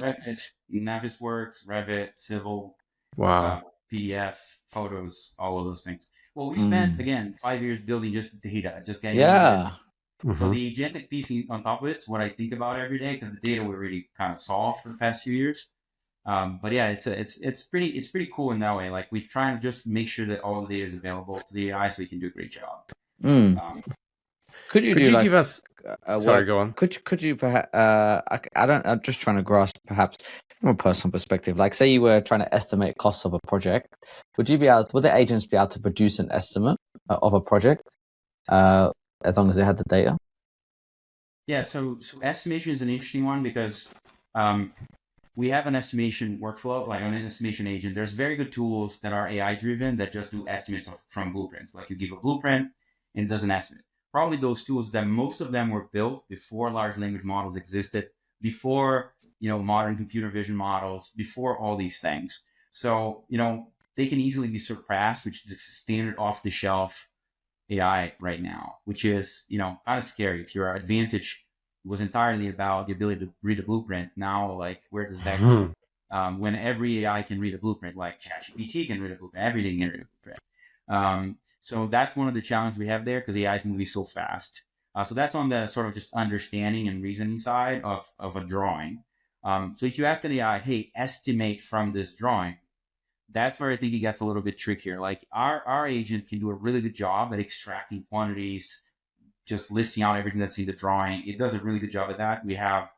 Speaker 2: Navisworks, Revit, Civil, PDF, photos, all of those things. Well, we spent, again, 5 years building just data, just getting data. So the agentic piece on top of it is what I think about every day, because the data we really kind of solved for the past few years. But yeah, it's pretty cool in that way. Like we've tried to just make sure that all the data is available to the AI so we can do a great job.
Speaker 4: Could you
Speaker 3: give us? Sorry, go on.
Speaker 4: Could you perhaps? I'm just trying to grasp perhaps from a personal perspective. Like, say you were trying to estimate costs of a project, would the agents be able to produce an estimate of a project? as long as it had the data?
Speaker 2: Yeah, so estimation is an interesting one because we have an estimation workflow, like an estimation agent. There's very good tools that are AI driven that just do estimates from blueprints. Like you give a blueprint and it does an estimate. Probably those tools that most of them were built before large language models existed, before modern computer vision models, before all these things. So they can easily be surpassed, which is standard off the shelf AI right now, which is kind of scary. If your advantage was entirely about the ability to read a blueprint, now like where does that go? When every AI can read a blueprint, like ChatGPT can read a blueprint, everything can read a blueprint. So that's one of the challenges we have there because AI is moving so fast. So that's on the sort of just understanding and reasoning side of a drawing. So if you ask an AI, hey, estimate from this drawing, that's where I think it gets a little bit trickier. Like our agent can do a really good job at extracting quantities, just listing out everything that's in the drawing. It does a really good job at that. We have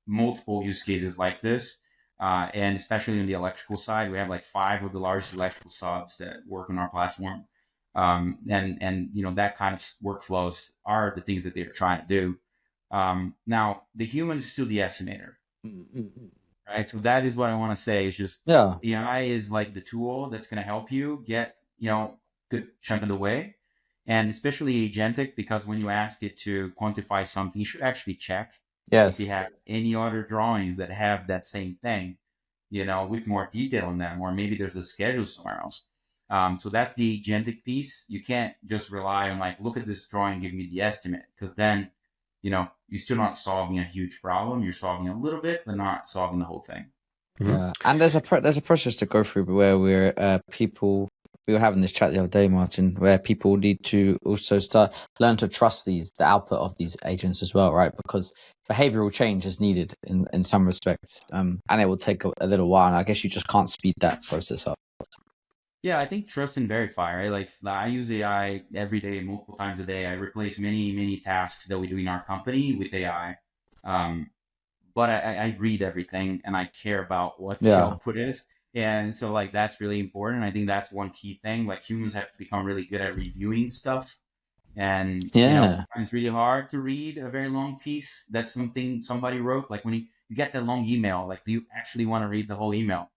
Speaker 2: multiple use cases like this. And especially on the electrical side, we have like 5 of the largest electrical subs that work on our platform. And that kind of workflows are the things that they're trying to do. Now, the human is still the estimator. Right. So that is what I want to say is just the AI is like the tool that's going to help you get, good chunk of the way. And especially Agentic, because when you ask it to quantify something, you should actually check if you have any other drawings that have that same thing, with more detail in them, or maybe there's a schedule somewhere else. So that's the Agentic piece. You can't just rely on like, look at this drawing, give me the estimate, because then you're still not solving a huge problem. You're solving a little bit, but not solving the whole thing.
Speaker 4: Yeah, and there's a process to go through where we were having this chat the other day, Martin, where people need to also learn to trust the output of these agents as well, right? Because behavioral change is needed in some respects, and it will take a little while. And I guess you just can't speed that process up.
Speaker 2: Yeah, I think trust and verify, right? Like I use AI every day, multiple times a day. I replace many tasks that we do in our company with AI. But I read everything and I care about what the output is. And so like, that's really important. I think that's one key thing. Like humans have to become really good at reviewing stuff. And, sometimes it's really hard to read a very long piece. That's something somebody wrote. Like when you get that long email, like, do you actually want to read the whole email?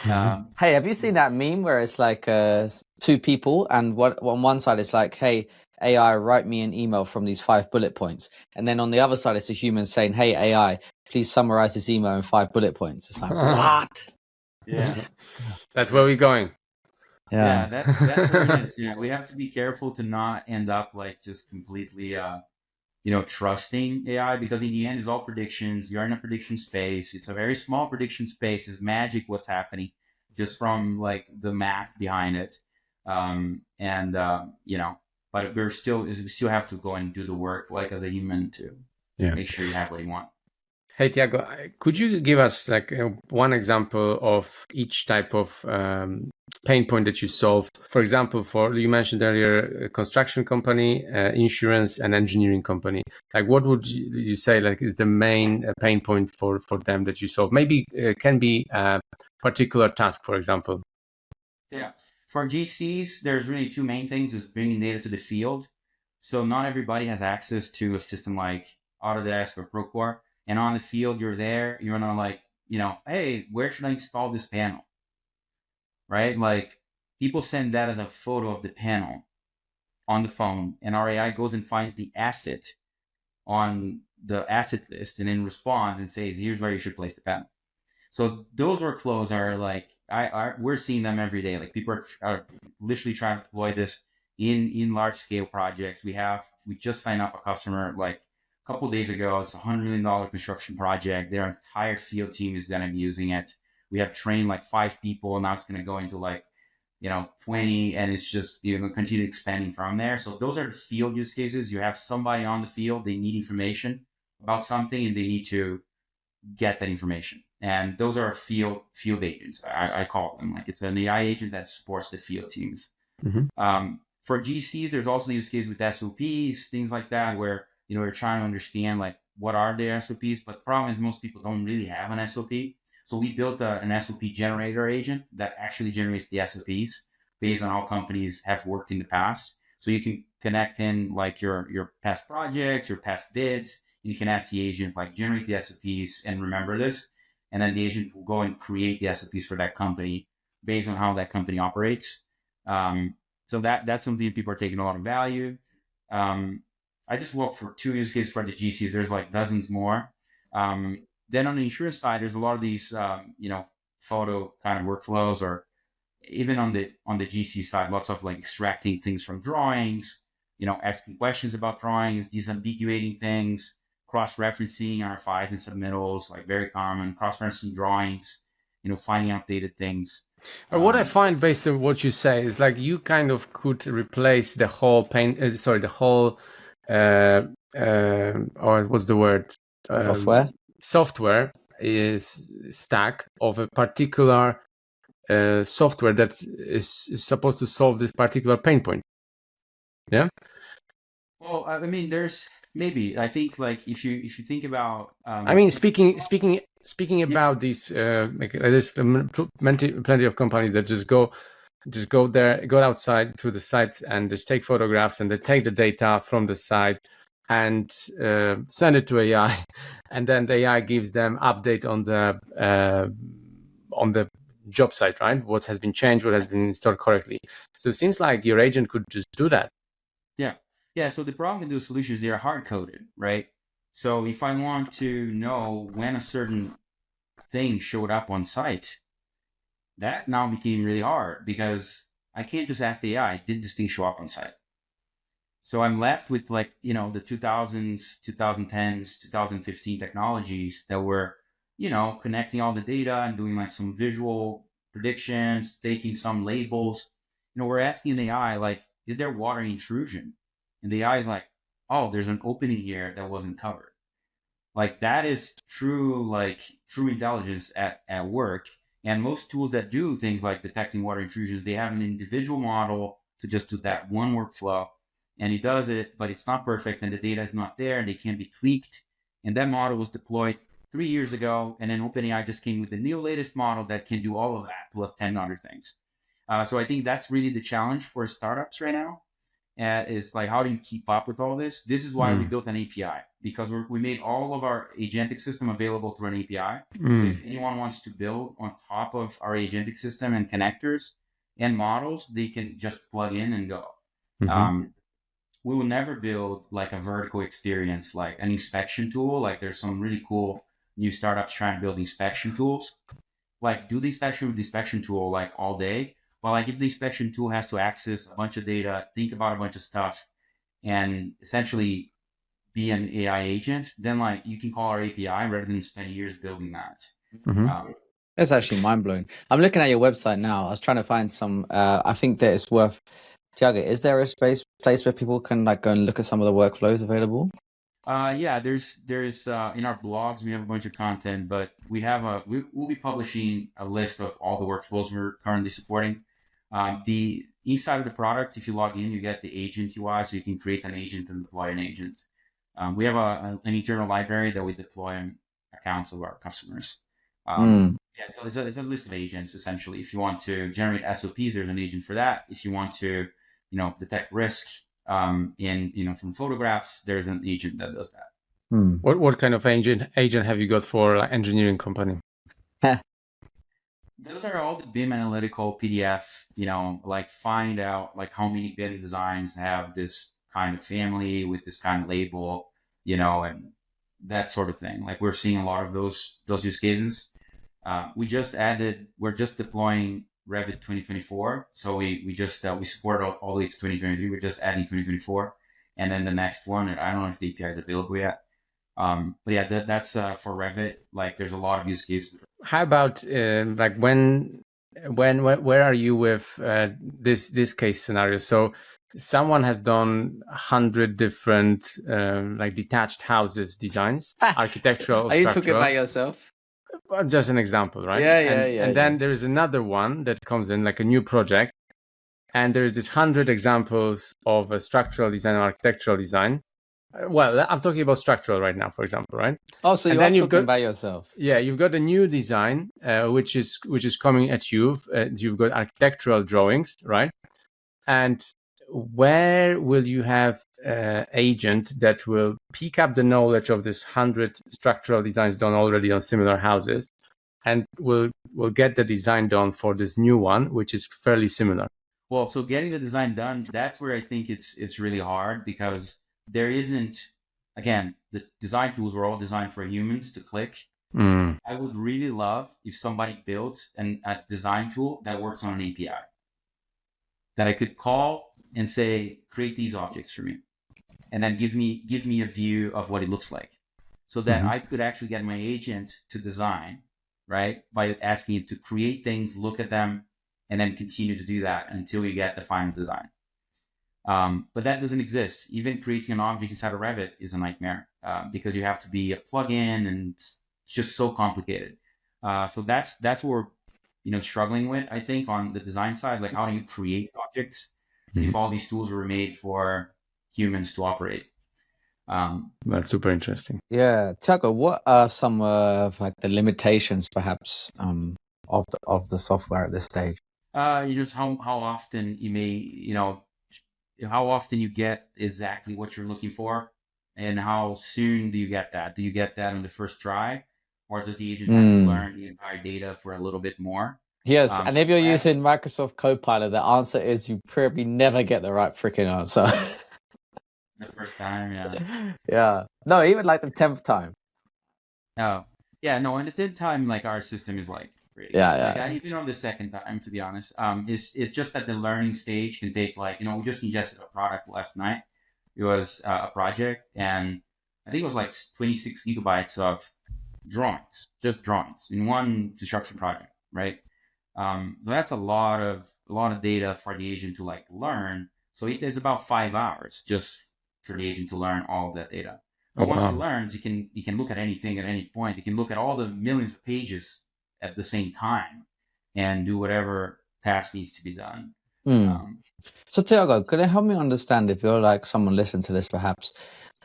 Speaker 4: Hey, have you seen that meme where it's like 2 people and on one side it's like, hey, AI, write me an email from these 5 bullet points. And then on the other side, it's a human saying, hey, AI, please summarize this email in 5 bullet points. It's like, what?
Speaker 2: Yeah.
Speaker 3: That's where we're going.
Speaker 2: Yeah, that's where it is. Yeah, we have to be careful to not end up like just completely, trusting AI, because in the end, it's all predictions. You're in a prediction space. It's a very small prediction space. It's magic what's happening just from like the math behind it. But we still have to go and do the work like as a human to make sure you have what you want.
Speaker 3: Hey, Thiago, could you give us like one example of each type of pain point that you solved? For example, you mentioned earlier, a construction company, insurance, and engineering company. Like, what would you say like is the main pain point for them that you solve? Maybe it can be a particular task, for example.
Speaker 2: Yeah. For GCs, there's really 2 main things: is bringing data to the field. So not everybody has access to a system like Autodesk or Procore. And on the field, you're there, you're not like, hey, where should I install this panel? Right? Like people send that as a photo of the panel on the phone, and our AI goes and finds the asset on the asset list and then responds and says, here's where you should place the panel. So those workflows are like, we're seeing them every day. Like people are literally trying to deploy this in large scale projects. We just signed up a customer like a couple of days ago. It's $100 million construction project. Their entire field team is going to be using it. We have trained like 5 people, and now it's going to go into like, 20, and it's just, continue expanding from there. So those are the field use cases. You have somebody on the field, they need information about something and they need to get that information. And those are field agents. I call them. Like it's an AI agent that supports the field teams. Mm-hmm. For GCs, there's also use cases with SOPs, things like that, where you're trying to understand like what are their SOPs. But the problem is most people don't really have an SOP. So we built an SOP generator agent that actually generates the SOPs based on how companies have worked in the past. So you can connect in like your past projects, your past bids. You can ask the agent like generate the SOPs and remember this, and then the agent will go and create the SOPs for that company based on how that company operates. So that's something that people are taking a lot of value. I just worked for 2 use cases for the GCs. There's like dozens more. Then on the insurance side, there's a lot of these, photo kind of workflows, or even on the GC side, lots of like extracting things from drawings, asking questions about drawings, disambiguating things, cross-referencing RFIs and submittals, like very common, cross-referencing drawings, finding outdated things.
Speaker 3: What I find based on what you say is like you kind of could replace the whole or what's the word? Software is stack of a particular software that is supposed to solve this particular pain point. Yeah.
Speaker 2: Well, I mean, there's maybe, I think like if you think about,
Speaker 3: I mean, speaking about these, like there's plenty of companies that just go there, go outside to the site and just take photographs, and they take the data from the site and send it to AI, and then the AI gives them update on the job site, right? What has been changed, what has been installed correctly. So it seems like your agent could just do that.
Speaker 2: Yeah. So the problem with those solutions, they are hard coded, right? So if I want to know when a certain thing showed up on site, that now became really hard because I can't just ask the AI, did this thing show up on site? So I'm left with like, the 2000s, 2010s, 2015 technologies that were, connecting all the data and doing like some visual predictions, taking some labels. We're asking the AI, like, is there water intrusion? And the AI is like, oh, there's an opening here that wasn't covered. Like that is true intelligence at work. And most tools that do things like detecting water intrusions, they have an individual model to just do that one workflow. And it does it, but it's not perfect, and the data is not there, and they can be tweaked. And that model was deployed 3 years ago, and then OpenAI just came with the new latest model that can do all of that plus 10 other things. So I think that's really the challenge for startups right now. Is like, how do you keep up with all this? This is why we built an API, because we made all of our agentic system available through an API. So if anyone wants to build on top of our agentic system and connectors and models, they can just plug in and go. We will never build like a vertical experience, like an inspection tool. Like there's some really cool new startups trying to build inspection tools. Like do the inspection with the inspection tool like all day. Well, like if the inspection tool has to access a bunch of data, think about a bunch of stuff, and essentially be an AI agent, then like you can call our API rather than spend years building that.
Speaker 4: It's actually mind blowing. I'm looking at your website now. I was trying to find some. I think that it's worth. Thiago, is there a place where people can like go and look at some of the workflows available?
Speaker 2: Yeah, there's in our blogs we have a bunch of content, but we'll be publishing a list of all the workflows we're currently supporting. The inside of the product, if you log in, you get the agent UI, so you can create an agent and deploy an agent. We have an internal library that we deploy on accounts of our customers. Yeah, so it's a list of agents essentially. If you want to generate SOPs, there's an agent for that. If you want to, detect risk from photographs, there's an agent that does that.
Speaker 3: What kind of agent have you got for like engineering company?
Speaker 2: Those are all the BIM analytical PDF, like find out like how many BIM designs have this kind of family with this kind of label, and that sort of thing. Like we're seeing a lot of those use cases. We're just deploying Revit 2024. So we support all the way to 2023. We're just adding 2024. And then the next one, I don't know if the API is available yet. But yeah, that's for Revit. Like there's a lot of use cases.
Speaker 3: How about like where are you with this case scenario? So someone has done 100 different like detached houses designs, architectural.
Speaker 4: Are you talking about yourself?
Speaker 3: Just an example, right?
Speaker 4: Yeah.
Speaker 3: And then there is another one that comes in like a new project, and there is this 100 examples of a structural design or architectural design. Well, I'm talking about structural right now, for example, right?
Speaker 4: Oh, so you're talking about yourself.
Speaker 3: Yeah, you've got a new design, which is coming at you. You've got architectural drawings, right? And where will you have agent that will pick up the knowledge of this 100 structural designs done already on similar houses and will get the design done for this new one, which is fairly similar?
Speaker 2: Well, so getting the design done, that's where I think it's really hard, because there isn't, again, the design tools were all designed for humans to click. I would really love if somebody built a design tool that works on an API that I could call and say, create these objects for me, and then give me a view of what it looks like, so that I could actually get my agent to design, right, by asking it to create things, look at them, and then continue to do that until you get the final design. But that doesn't exist. Even creating an object inside of Revit is a nightmare, because you have to be a plugin, and it's just so complicated. So that's what we're struggling with, I think, on the design side. Like, how do you create objects if all these tools were made for humans to operate?
Speaker 3: That's super interesting.
Speaker 4: Yeah, Thiago, what are some of like the limitations, perhaps, of the software at this stage?
Speaker 2: Just how often how often you get exactly what you're looking for, and how soon do you get that? Do you get that on the first try, or does the agent have to learn the entire data for a little bit more?
Speaker 4: Yes, and if you're using Microsoft Copilot, the answer is you probably never get the right freaking answer.
Speaker 2: The first time, yeah.
Speaker 4: Yeah. No, even like the 10th time.
Speaker 2: Oh, yeah, no, and the 10th time, like, our system is like pretty
Speaker 4: Yeah,
Speaker 2: good.
Speaker 4: yeah.
Speaker 2: Like, even on the second time, to be honest, it's just that the learning stage can take, like, we just ingested a product last night. It was a project, and I think it was like 26 gigabytes of drawings, just drawings in one construction project, right? So that's a lot of data for the agent to like learn. So it is about 5 hours just for the agent to learn all of that data. But once he learns, he can look at anything at any point. He can look at all the millions of pages at the same time and do whatever task needs to be done.
Speaker 4: So Thiago, could you help me understand, if you're like someone listening to this perhaps,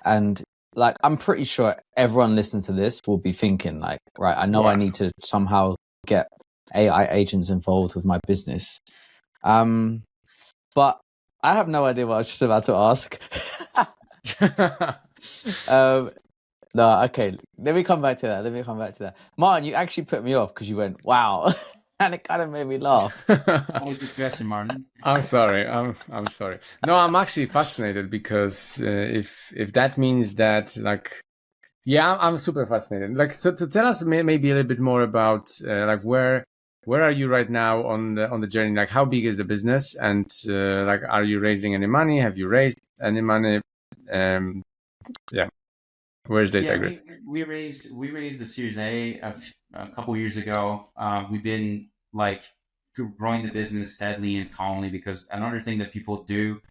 Speaker 4: and like I'm pretty sure everyone listening to this will be thinking like, right, I know I need to somehow get AI agents involved with my business. But I have no idea what I was just about to ask. No, okay. Let me come back to that. Martin, you actually put me off because you went, wow. And it kind of made me laugh.
Speaker 2: What was the question, Martin?
Speaker 3: I'm sorry. I'm sorry. No, I'm actually fascinated, because if that means that, like, yeah, I'm super fascinated. Like, so to tell us maybe a little bit more about like where are you right now on the journey? Like, how big is the business, and like, are you raising any money? Have you raised any money? Yeah. Where's DataGrid?
Speaker 2: Yeah, we raised the Series A a couple years ago. We've been like growing the business steadily and calmly, because another thing that people do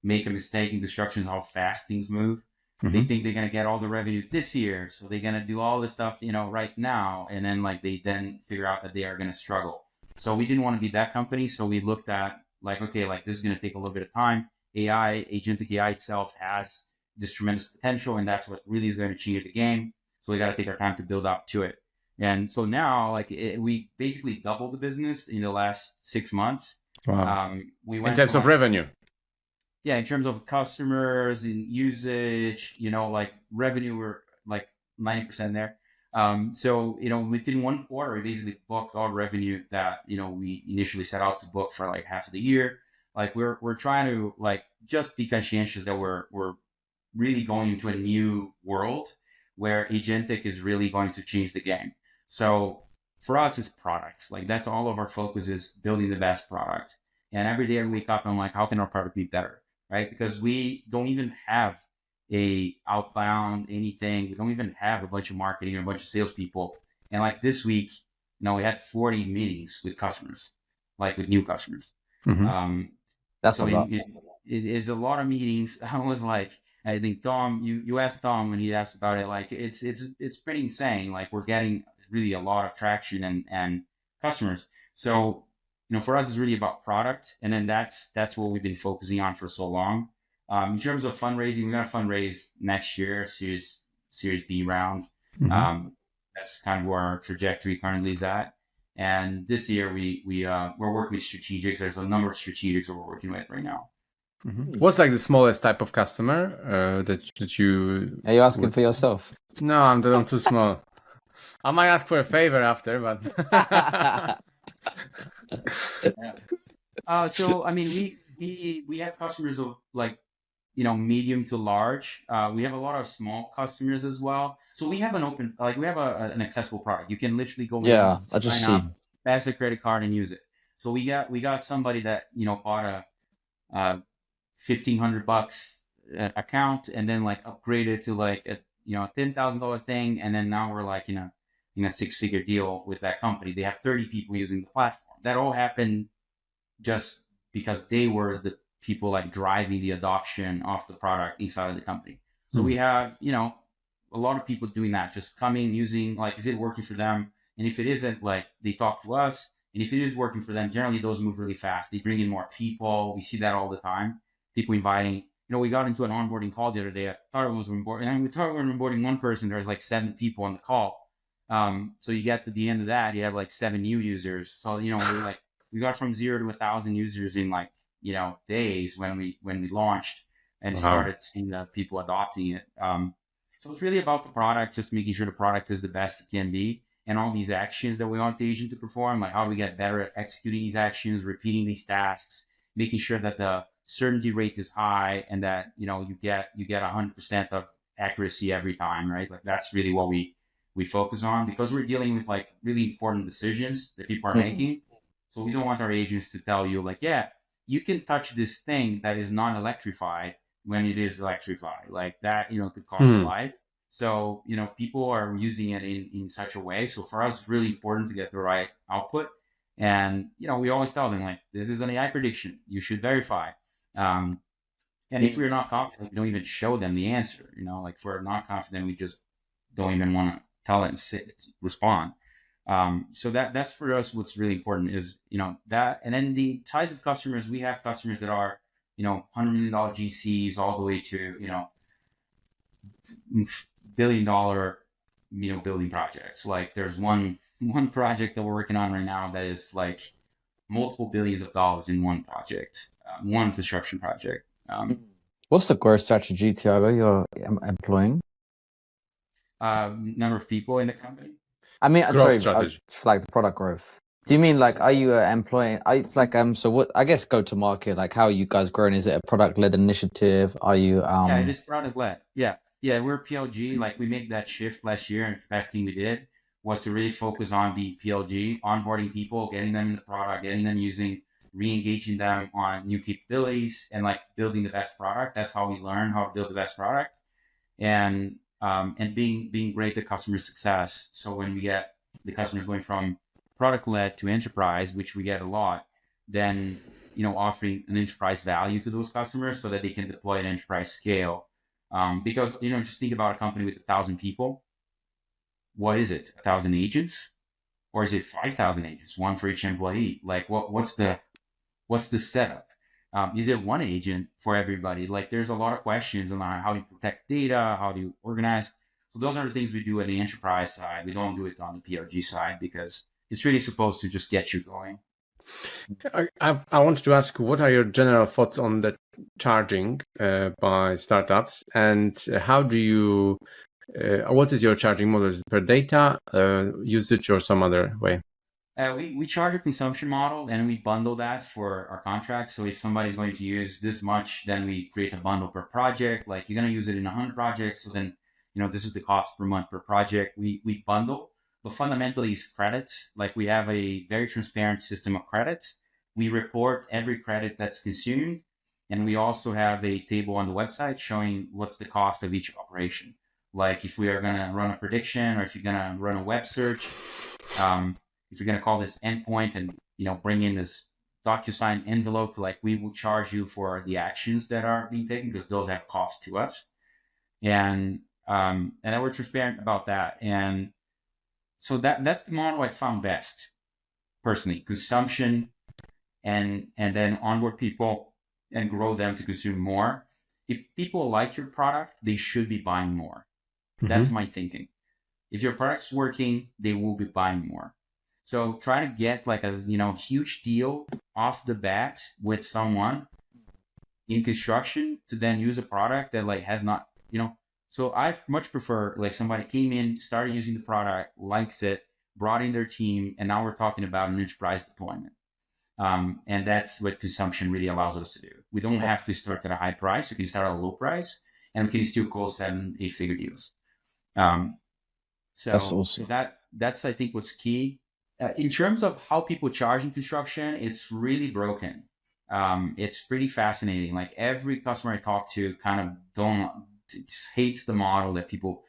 Speaker 2: make a mistake in construction is how fast things move. They think they're gonna get all the revenue this year, so they're gonna do all this stuff, right now, and then like they then figure out that they are gonna struggle. So we didn't want to be that company. So we looked at like, okay, like this is gonna take a little bit of time. Agentic AI itself has this tremendous potential, and that's what really is going to change the game. So we got to take our time to build up to it. And so now, like, we basically doubled the business in the last 6 months.
Speaker 3: Wow.
Speaker 2: We went
Speaker 3: in terms of revenue.
Speaker 2: Yeah, in terms of customers and usage, like revenue, we're like 90% there. So within 1 quarter, we basically booked all revenue that we initially set out to book for like half of the year. Like we're trying to like just be conscientious that we're really going into a new world where agentic is really going to change the game. So for us, it's product. Like that's all of our focus is building the best product. And every day I wake up, I'm like, how can our product be better? Right? Because we don't even have a outbound anything. We don't even have a bunch of marketing or a bunch of salespeople. And like this week, we had 40 meetings with customers, like with new customers.
Speaker 4: That's a lot.
Speaker 2: It is a lot of meetings. I was like, I think Tom, you asked Tom when he asked about it, like it's pretty insane. Like we're getting really a lot of traction and customers. So, for us, it's really about product. And then that's what we've been focusing on for so long. In terms of fundraising, we're going to fundraise next year, Series B round. That's kind of where our trajectory currently is at. And this year we're working with strategics. There's a number of strategics that we're working with right now.
Speaker 3: What's like the smallest type of customer that you?
Speaker 4: Are you asking for yourself?
Speaker 3: No, I'm too small. I might ask for a favor after, but
Speaker 2: So I mean, we have customers of like, medium to large. We have a lot of small customers as well. So we have we have an accessible product. You can literally go
Speaker 4: Yeah,
Speaker 2: in,
Speaker 4: I just
Speaker 2: sign
Speaker 4: see.
Speaker 2: up, pass a credit card, and use it. So we got somebody that bought a $1,500 account and then like upgraded to like a $10,000 thing, and then now we're like in a six-figure deal with that company. They have 30 people using the platform. That all happened just because they were the people like driving the adoption of the product inside of the company. So we have, a lot of people doing that, just coming, using, like, is it working for them? And if it isn't, like, they talk to us. And if it is working for them, generally those move really fast. They bring in more people. We see that all the time. People inviting, we got into an onboarding call the other day. I thought it was onboarding, and we thought we were onboarding one person. There's like 7 people on the call. So you get to the end of that, you have like 7 new users. So, we're like, we got from 0 to 1,000 users in like, days when we launched and started seeing people adopting it. So it's really about the product, just making sure the product is the best it can be, and all these actions that we want the agent to perform, like how do we get better at executing these actions, repeating these tasks, making sure that the certainty rate is high, and that you get 100% of accuracy every time, right? Like that's really what we focus on, because we're dealing with like really important decisions that people are making. So we don't want our agents to tell you like, yeah, you can touch this thing that is non-electrified when it is electrified. Like that, could cost a life. So, people are using it in such a way. So for us, it's really important to get the right output. And, we always tell them like, this is an AI prediction. You should verify. And if we're not confident, we don't even show them the answer. Like if we're not confident, we just don't even want to tell it and respond. So that's for us, what's really important is, that, and then the size of customers. We have customers that are, $100 million GCs all the way to, $1 billion, building projects. Like there's one project that we're working on right now that is like multiple billions of dollars in one project, one construction project.
Speaker 4: What's the growth strategy, Thiago, you're employing?
Speaker 2: Number of people in the company.
Speaker 4: I mean,
Speaker 3: Growth strategy.
Speaker 4: Like the product growth. Do you mean like, are you employing? It's like so what? I guess go to market. Like, how are you guys growing? Is it a product led initiative? Are you?
Speaker 2: Yeah, it is product led. Yeah, we're PLG. Like we made that shift last year, and the best thing we did was to really focus on being PLG, onboarding people, getting them in the product, getting them using, re-engaging them on new capabilities, and like building the best product. That's how we learn how to build the best product, and being great at customer success. So when we get the customers going from product led to enterprise, which we get a lot, then offering an enterprise value to those customers so that they can deploy at enterprise scale. Because just think about a company with 1,000 people. What is it? 1,000 agents, or is it 5,000 agents, one for each employee? Like what's the setup? Is it one agent for everybody? Like there's a lot of questions on how do you protect data, how do you organize. So those are the things we do on the enterprise side. We don't do it on the PLG side because it's really supposed to just get you going.
Speaker 3: I wanted to ask, what are your general thoughts on the charging by startups, and how do you? What is your charging model? Is it per data usage or some other way?
Speaker 2: We charge a consumption model, and we bundle that for our contracts. So if somebody's going to use this much, then we create a bundle per project. Like you're going to use it in 100 projects, so then this is the cost per month per project. We bundle. But fundamentally, it's credits. Like we have a very transparent system of credits. We report every credit that's consumed. And we also have a table on the website showing what's the cost of each operation. Like if we are going to run a prediction, or if you're going to run a web search, if you're going to call this endpoint and, bring in this DocuSign envelope, like we will charge you for the actions that are being taken because those have cost to us. And we're transparent about that. And so that's the model I found best, personally. Consumption, and then onboard people and grow them to consume more. If people like your product, they should be buying more. Mm-hmm. That's my thinking. If your product's working, they will be buying more. So try to get like a huge deal off the bat with someone in construction to then use a product that like has not, so I much prefer like somebody came in, started using the product, likes it, brought in their team, and now we're talking about an enterprise deployment. And that's what consumption really allows us to do. We don't have to start at a high price. We can start at a low price, and we can still close 7-8 figure deals. So
Speaker 4: That's awesome.
Speaker 2: that's I think what's key. In terms of how people charge in construction, it's really broken. It's pretty fascinating. Like every customer I talk to kind of hates the model that people,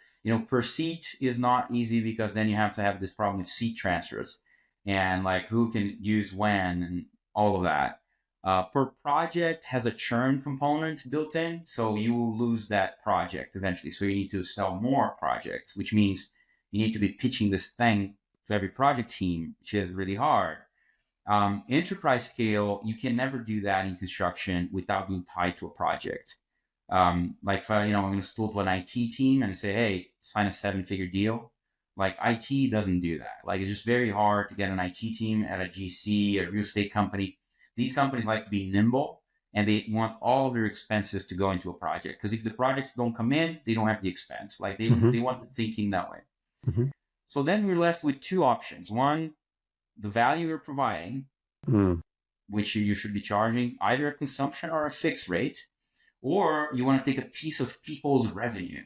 Speaker 2: per seat is not easy because then you have to have this problem with seat transfers and like who can use when and all of that. Per project has a churn component built in, so you will lose that project eventually. So you need to sell more projects, which means you need to be pitching this thing to every project team, which is really hard. Enterprise scale, you can never do that in construction without being tied to a project. Like if I'm going to spool to an IT team and say, hey, sign a 7-figure deal. Like IT doesn't do that. Like it's just very hard to get an IT team at a GC, a real estate company. These companies like to be nimble and they want all of their expenses to go into a project. Because if the projects don't come in, they don't have the expense. Like they want the thinking that way. So then we're left with two options. One, the value you're providing, which you should be charging either a consumption or a fixed rate, or you want to take a piece of people's revenue,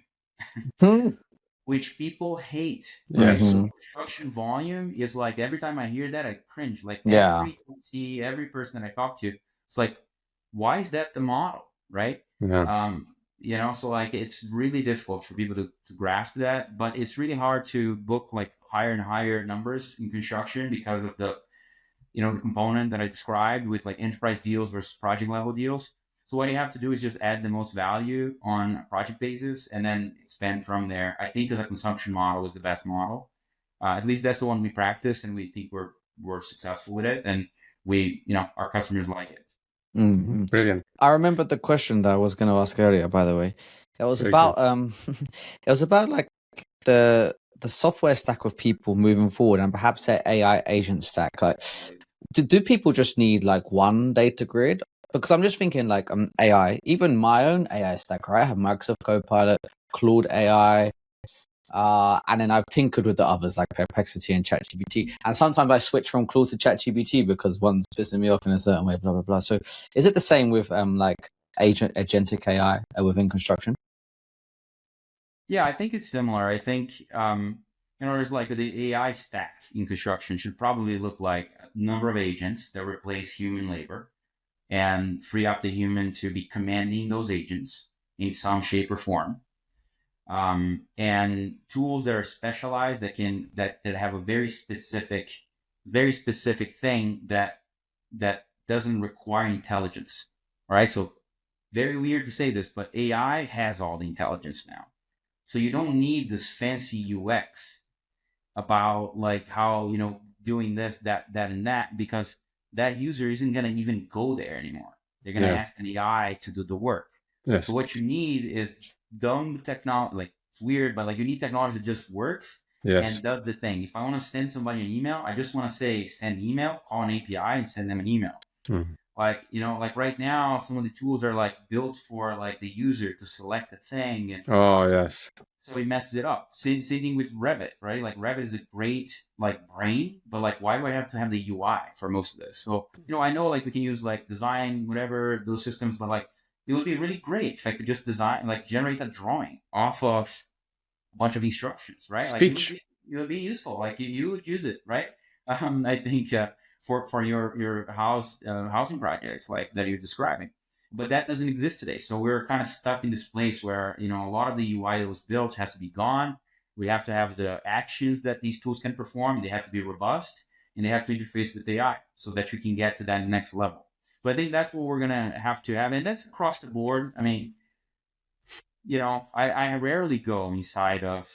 Speaker 2: which people hate. Right? So construction volume is like, every time I hear that, I cringe. Like every person that I talk to, it's like, why is that the model? Right. So like it's really difficult for people to grasp that, but it's really hard to book like higher and higher numbers in construction because of the component that I described with like enterprise deals versus project level deals. So what you have to do is just add the most value on a project basis and then expand from there. I think the consumption model is the best model. At least that's the one we practice, and we think we're successful with it, and we, our customers like it.
Speaker 3: Brilliant.
Speaker 4: I remember the question that I was going to ask earlier, by the way. It was about it was about like the software stack of people moving forward, and perhaps their AI agent stack. Like, do people just need like one data grid? Because I'm just thinking like AI, even my own AI stack, right? I have Microsoft Copilot, Claude AI, and then I've tinkered with the others like Perplexity and ChatGPT. And sometimes I switch from Claude to ChatGPT because one's pissing me off in a certain way, blah, blah, blah. So is it the same with like agentic AI within construction?
Speaker 2: Yeah, I think it's similar. I think, there's like the AI stack in construction should probably look like a number of agents that replace human labor and free up the human to be commanding those agents in some shape or form. And tools that are specialized that have a very specific thing that doesn't require intelligence. All right. So very weird to say this, but AI has all the intelligence now. So you don't need this fancy UX about like how, doing this, that, and that, because that user isn't going to even go there anymore. They're going to ask an AI to do the work.
Speaker 3: Yes.
Speaker 2: So what you need is dumb technology. Like it's weird, but like you need technology that just works and does the thing. If I want to send somebody an email, I just want to say send email, call an API, and send them an email. Like, like right now, some of the tools are like built for like the user to select a thing. And so he messes it up. Same thing with Revit, right? Like Revit is a great like brain, but like why do I have to have the UI for most of this? So, I know like we can use like design, whatever, those systems, but like it would be really great if I could just generate a drawing off of a bunch of instructions, right?
Speaker 3: Speech.
Speaker 2: Like it would be useful. Like you would use it, right? I think for your housing projects like that you're describing, but that doesn't exist today. So we're kind of stuck in this place where a lot of the UI that was built has to be gone. We have to have the actions that these tools can perform. They have to be robust, and they have to interface with AI so that you can get to that next level. So I think that's what we're gonna have to have, and that's across the board. I mean, I rarely go inside of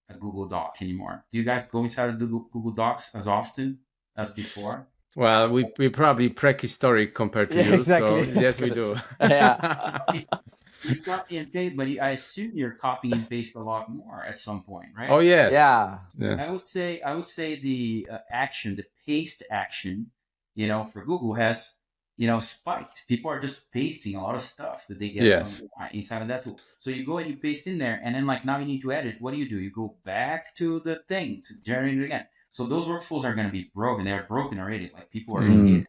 Speaker 2: a Google Doc anymore. Do you guys go inside of Google Docs as often as before?
Speaker 3: Well, we probably prehistoric compared to you,
Speaker 4: exactly.
Speaker 3: So yes, we do.
Speaker 2: You copy and paste, but I assume you're copying and paste a lot more at some point, right?
Speaker 3: Oh yes,
Speaker 4: yeah.
Speaker 2: I would say the action, the paste action, for Google has spiked. People are just pasting a lot of stuff that they get inside of that tool. So you go and you paste in there, and then like now you need to edit. What do? You go back to the thing to generate it again. So those workflows are going to be broken. They're broken already. Like people are hate it.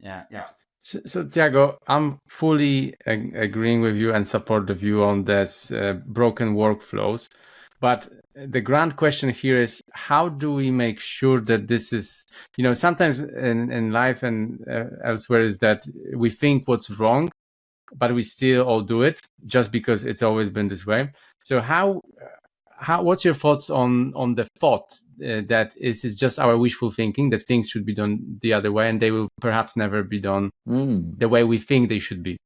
Speaker 2: Yeah.
Speaker 3: So Thiago, I'm fully agreeing with you and support the view on this broken workflows. But the grand question here is, how do we make sure that this is, sometimes in life and elsewhere is that we think what's wrong, but we still all do it just because it's always been this way. So what's your thoughts on the thought that it is just our wishful thinking that things should be done the other way and they will perhaps never be done the way we think they should be?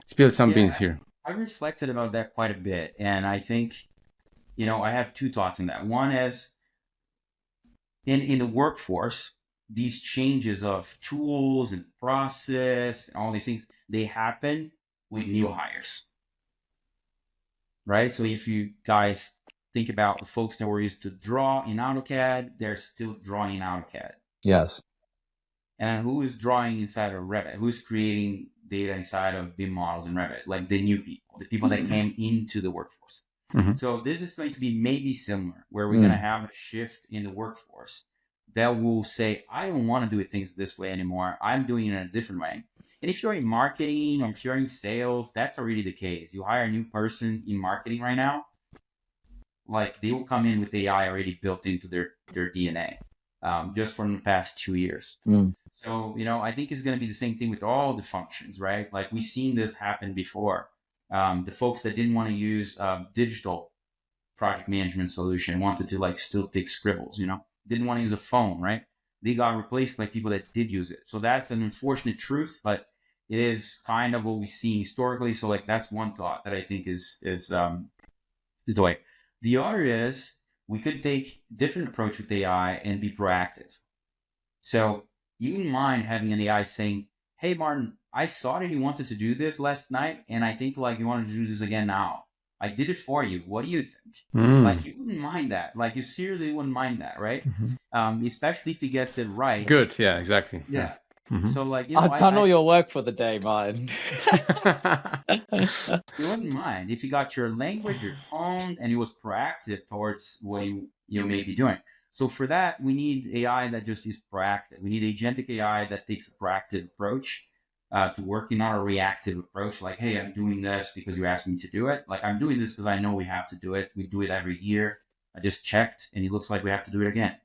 Speaker 3: Spill some beans here.
Speaker 2: I reflected about that quite a bit, and I think, I have two thoughts on that. One is, in the workforce, these changes of tools and process and all these things, they happen with new hires, right? So if you guys think about the folks that were used to draw in AutoCAD, they're still drawing in AutoCAD.
Speaker 4: Yes.
Speaker 2: And who is drawing inside of Revit? Who's creating data inside of BIM models in Revit? Like the new people, the people that came into the workforce. So this is going to be maybe similar, where we're going to have a shift in the workforce that will say, I don't want to do things this way anymore. I'm doing it in a different way. And if you're in marketing or if you're in sales, that's already the case. You hire a new person in marketing right now, like they will come in with AI already built into their DNA, just from the past 2 years. So, I think it's going to be the same thing with all the functions, right? Like we've seen this happen before. The folks that didn't want to use digital project management solution wanted to like still take scribbles, didn't want to use a phone, right? They got replaced by people that did use it. So that's an unfortunate truth, but it is kind of what we see historically. So like that's one thought that I think is the way. The other is we could take a different approach with AI and be proactive. So you wouldn't mind having an AI saying, hey, Martin, I saw that you wanted to do this last night, and I think like you want to do this again now. I did it for you. What do you think? Like you wouldn't mind that. Like you seriously wouldn't mind that, right? Especially if he gets it right.
Speaker 3: Good. Yeah, exactly.
Speaker 2: Yeah. So like,
Speaker 4: I've done all your work for the day, Martin.
Speaker 2: You wouldn't mind if you got your language, your tone, and it was proactive towards what you may be doing. So for that, we need AI that just is proactive. We need agentic AI that takes a proactive approach to working, not a reactive approach. Like, hey, I'm doing this because you asked me to do it. Like, I'm doing this because I know we have to do it. We do it every year. I just checked, and it looks like we have to do it again.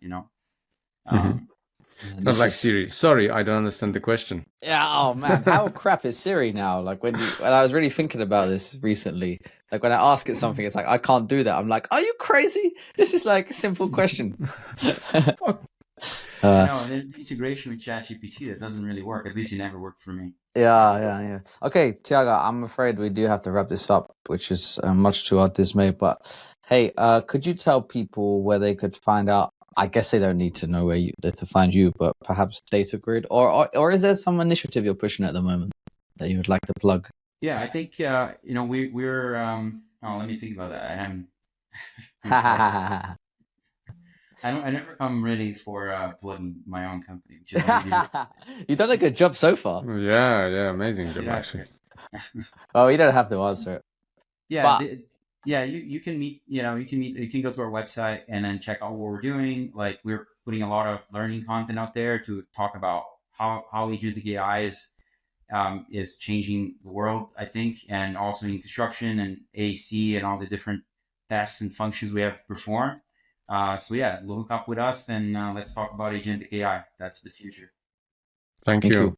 Speaker 3: Not like Siri. Sorry, I don't understand the question.
Speaker 4: Yeah, oh man, how crap is Siri now? Like when I was really thinking about this recently, like when I ask it something, it's like, I can't do that. I'm like, are you crazy? This is like a simple question.
Speaker 2: The integration with ChatGPT, that doesn't really work. At least it never worked for me.
Speaker 4: Yeah. Okay, Thiago, I'm afraid we do have to wrap this up, which is much to our dismay. But hey, could you tell people where they could find out? I guess they don't need to know where to find you, but perhaps DataGrid, or is there some initiative you're pushing at the moment that you would like to plug?
Speaker 2: Yeah, I think we're. Let me think about that. I never come ready for plugging my own company. Which is
Speaker 4: You've done a good job so far.
Speaker 3: Yeah, amazing job actually.
Speaker 4: Well, you don't have to answer it.
Speaker 2: Yeah. You can meet. You can go to our website and then check out what we're doing. Like we're putting a lot of learning content out there to talk about how agentic AI is changing the world, I think, and also in construction and AEC and all the different tasks and functions we have performed. So yeah, look up with us and let's talk about agentic AI. That's the future.
Speaker 3: Thank you.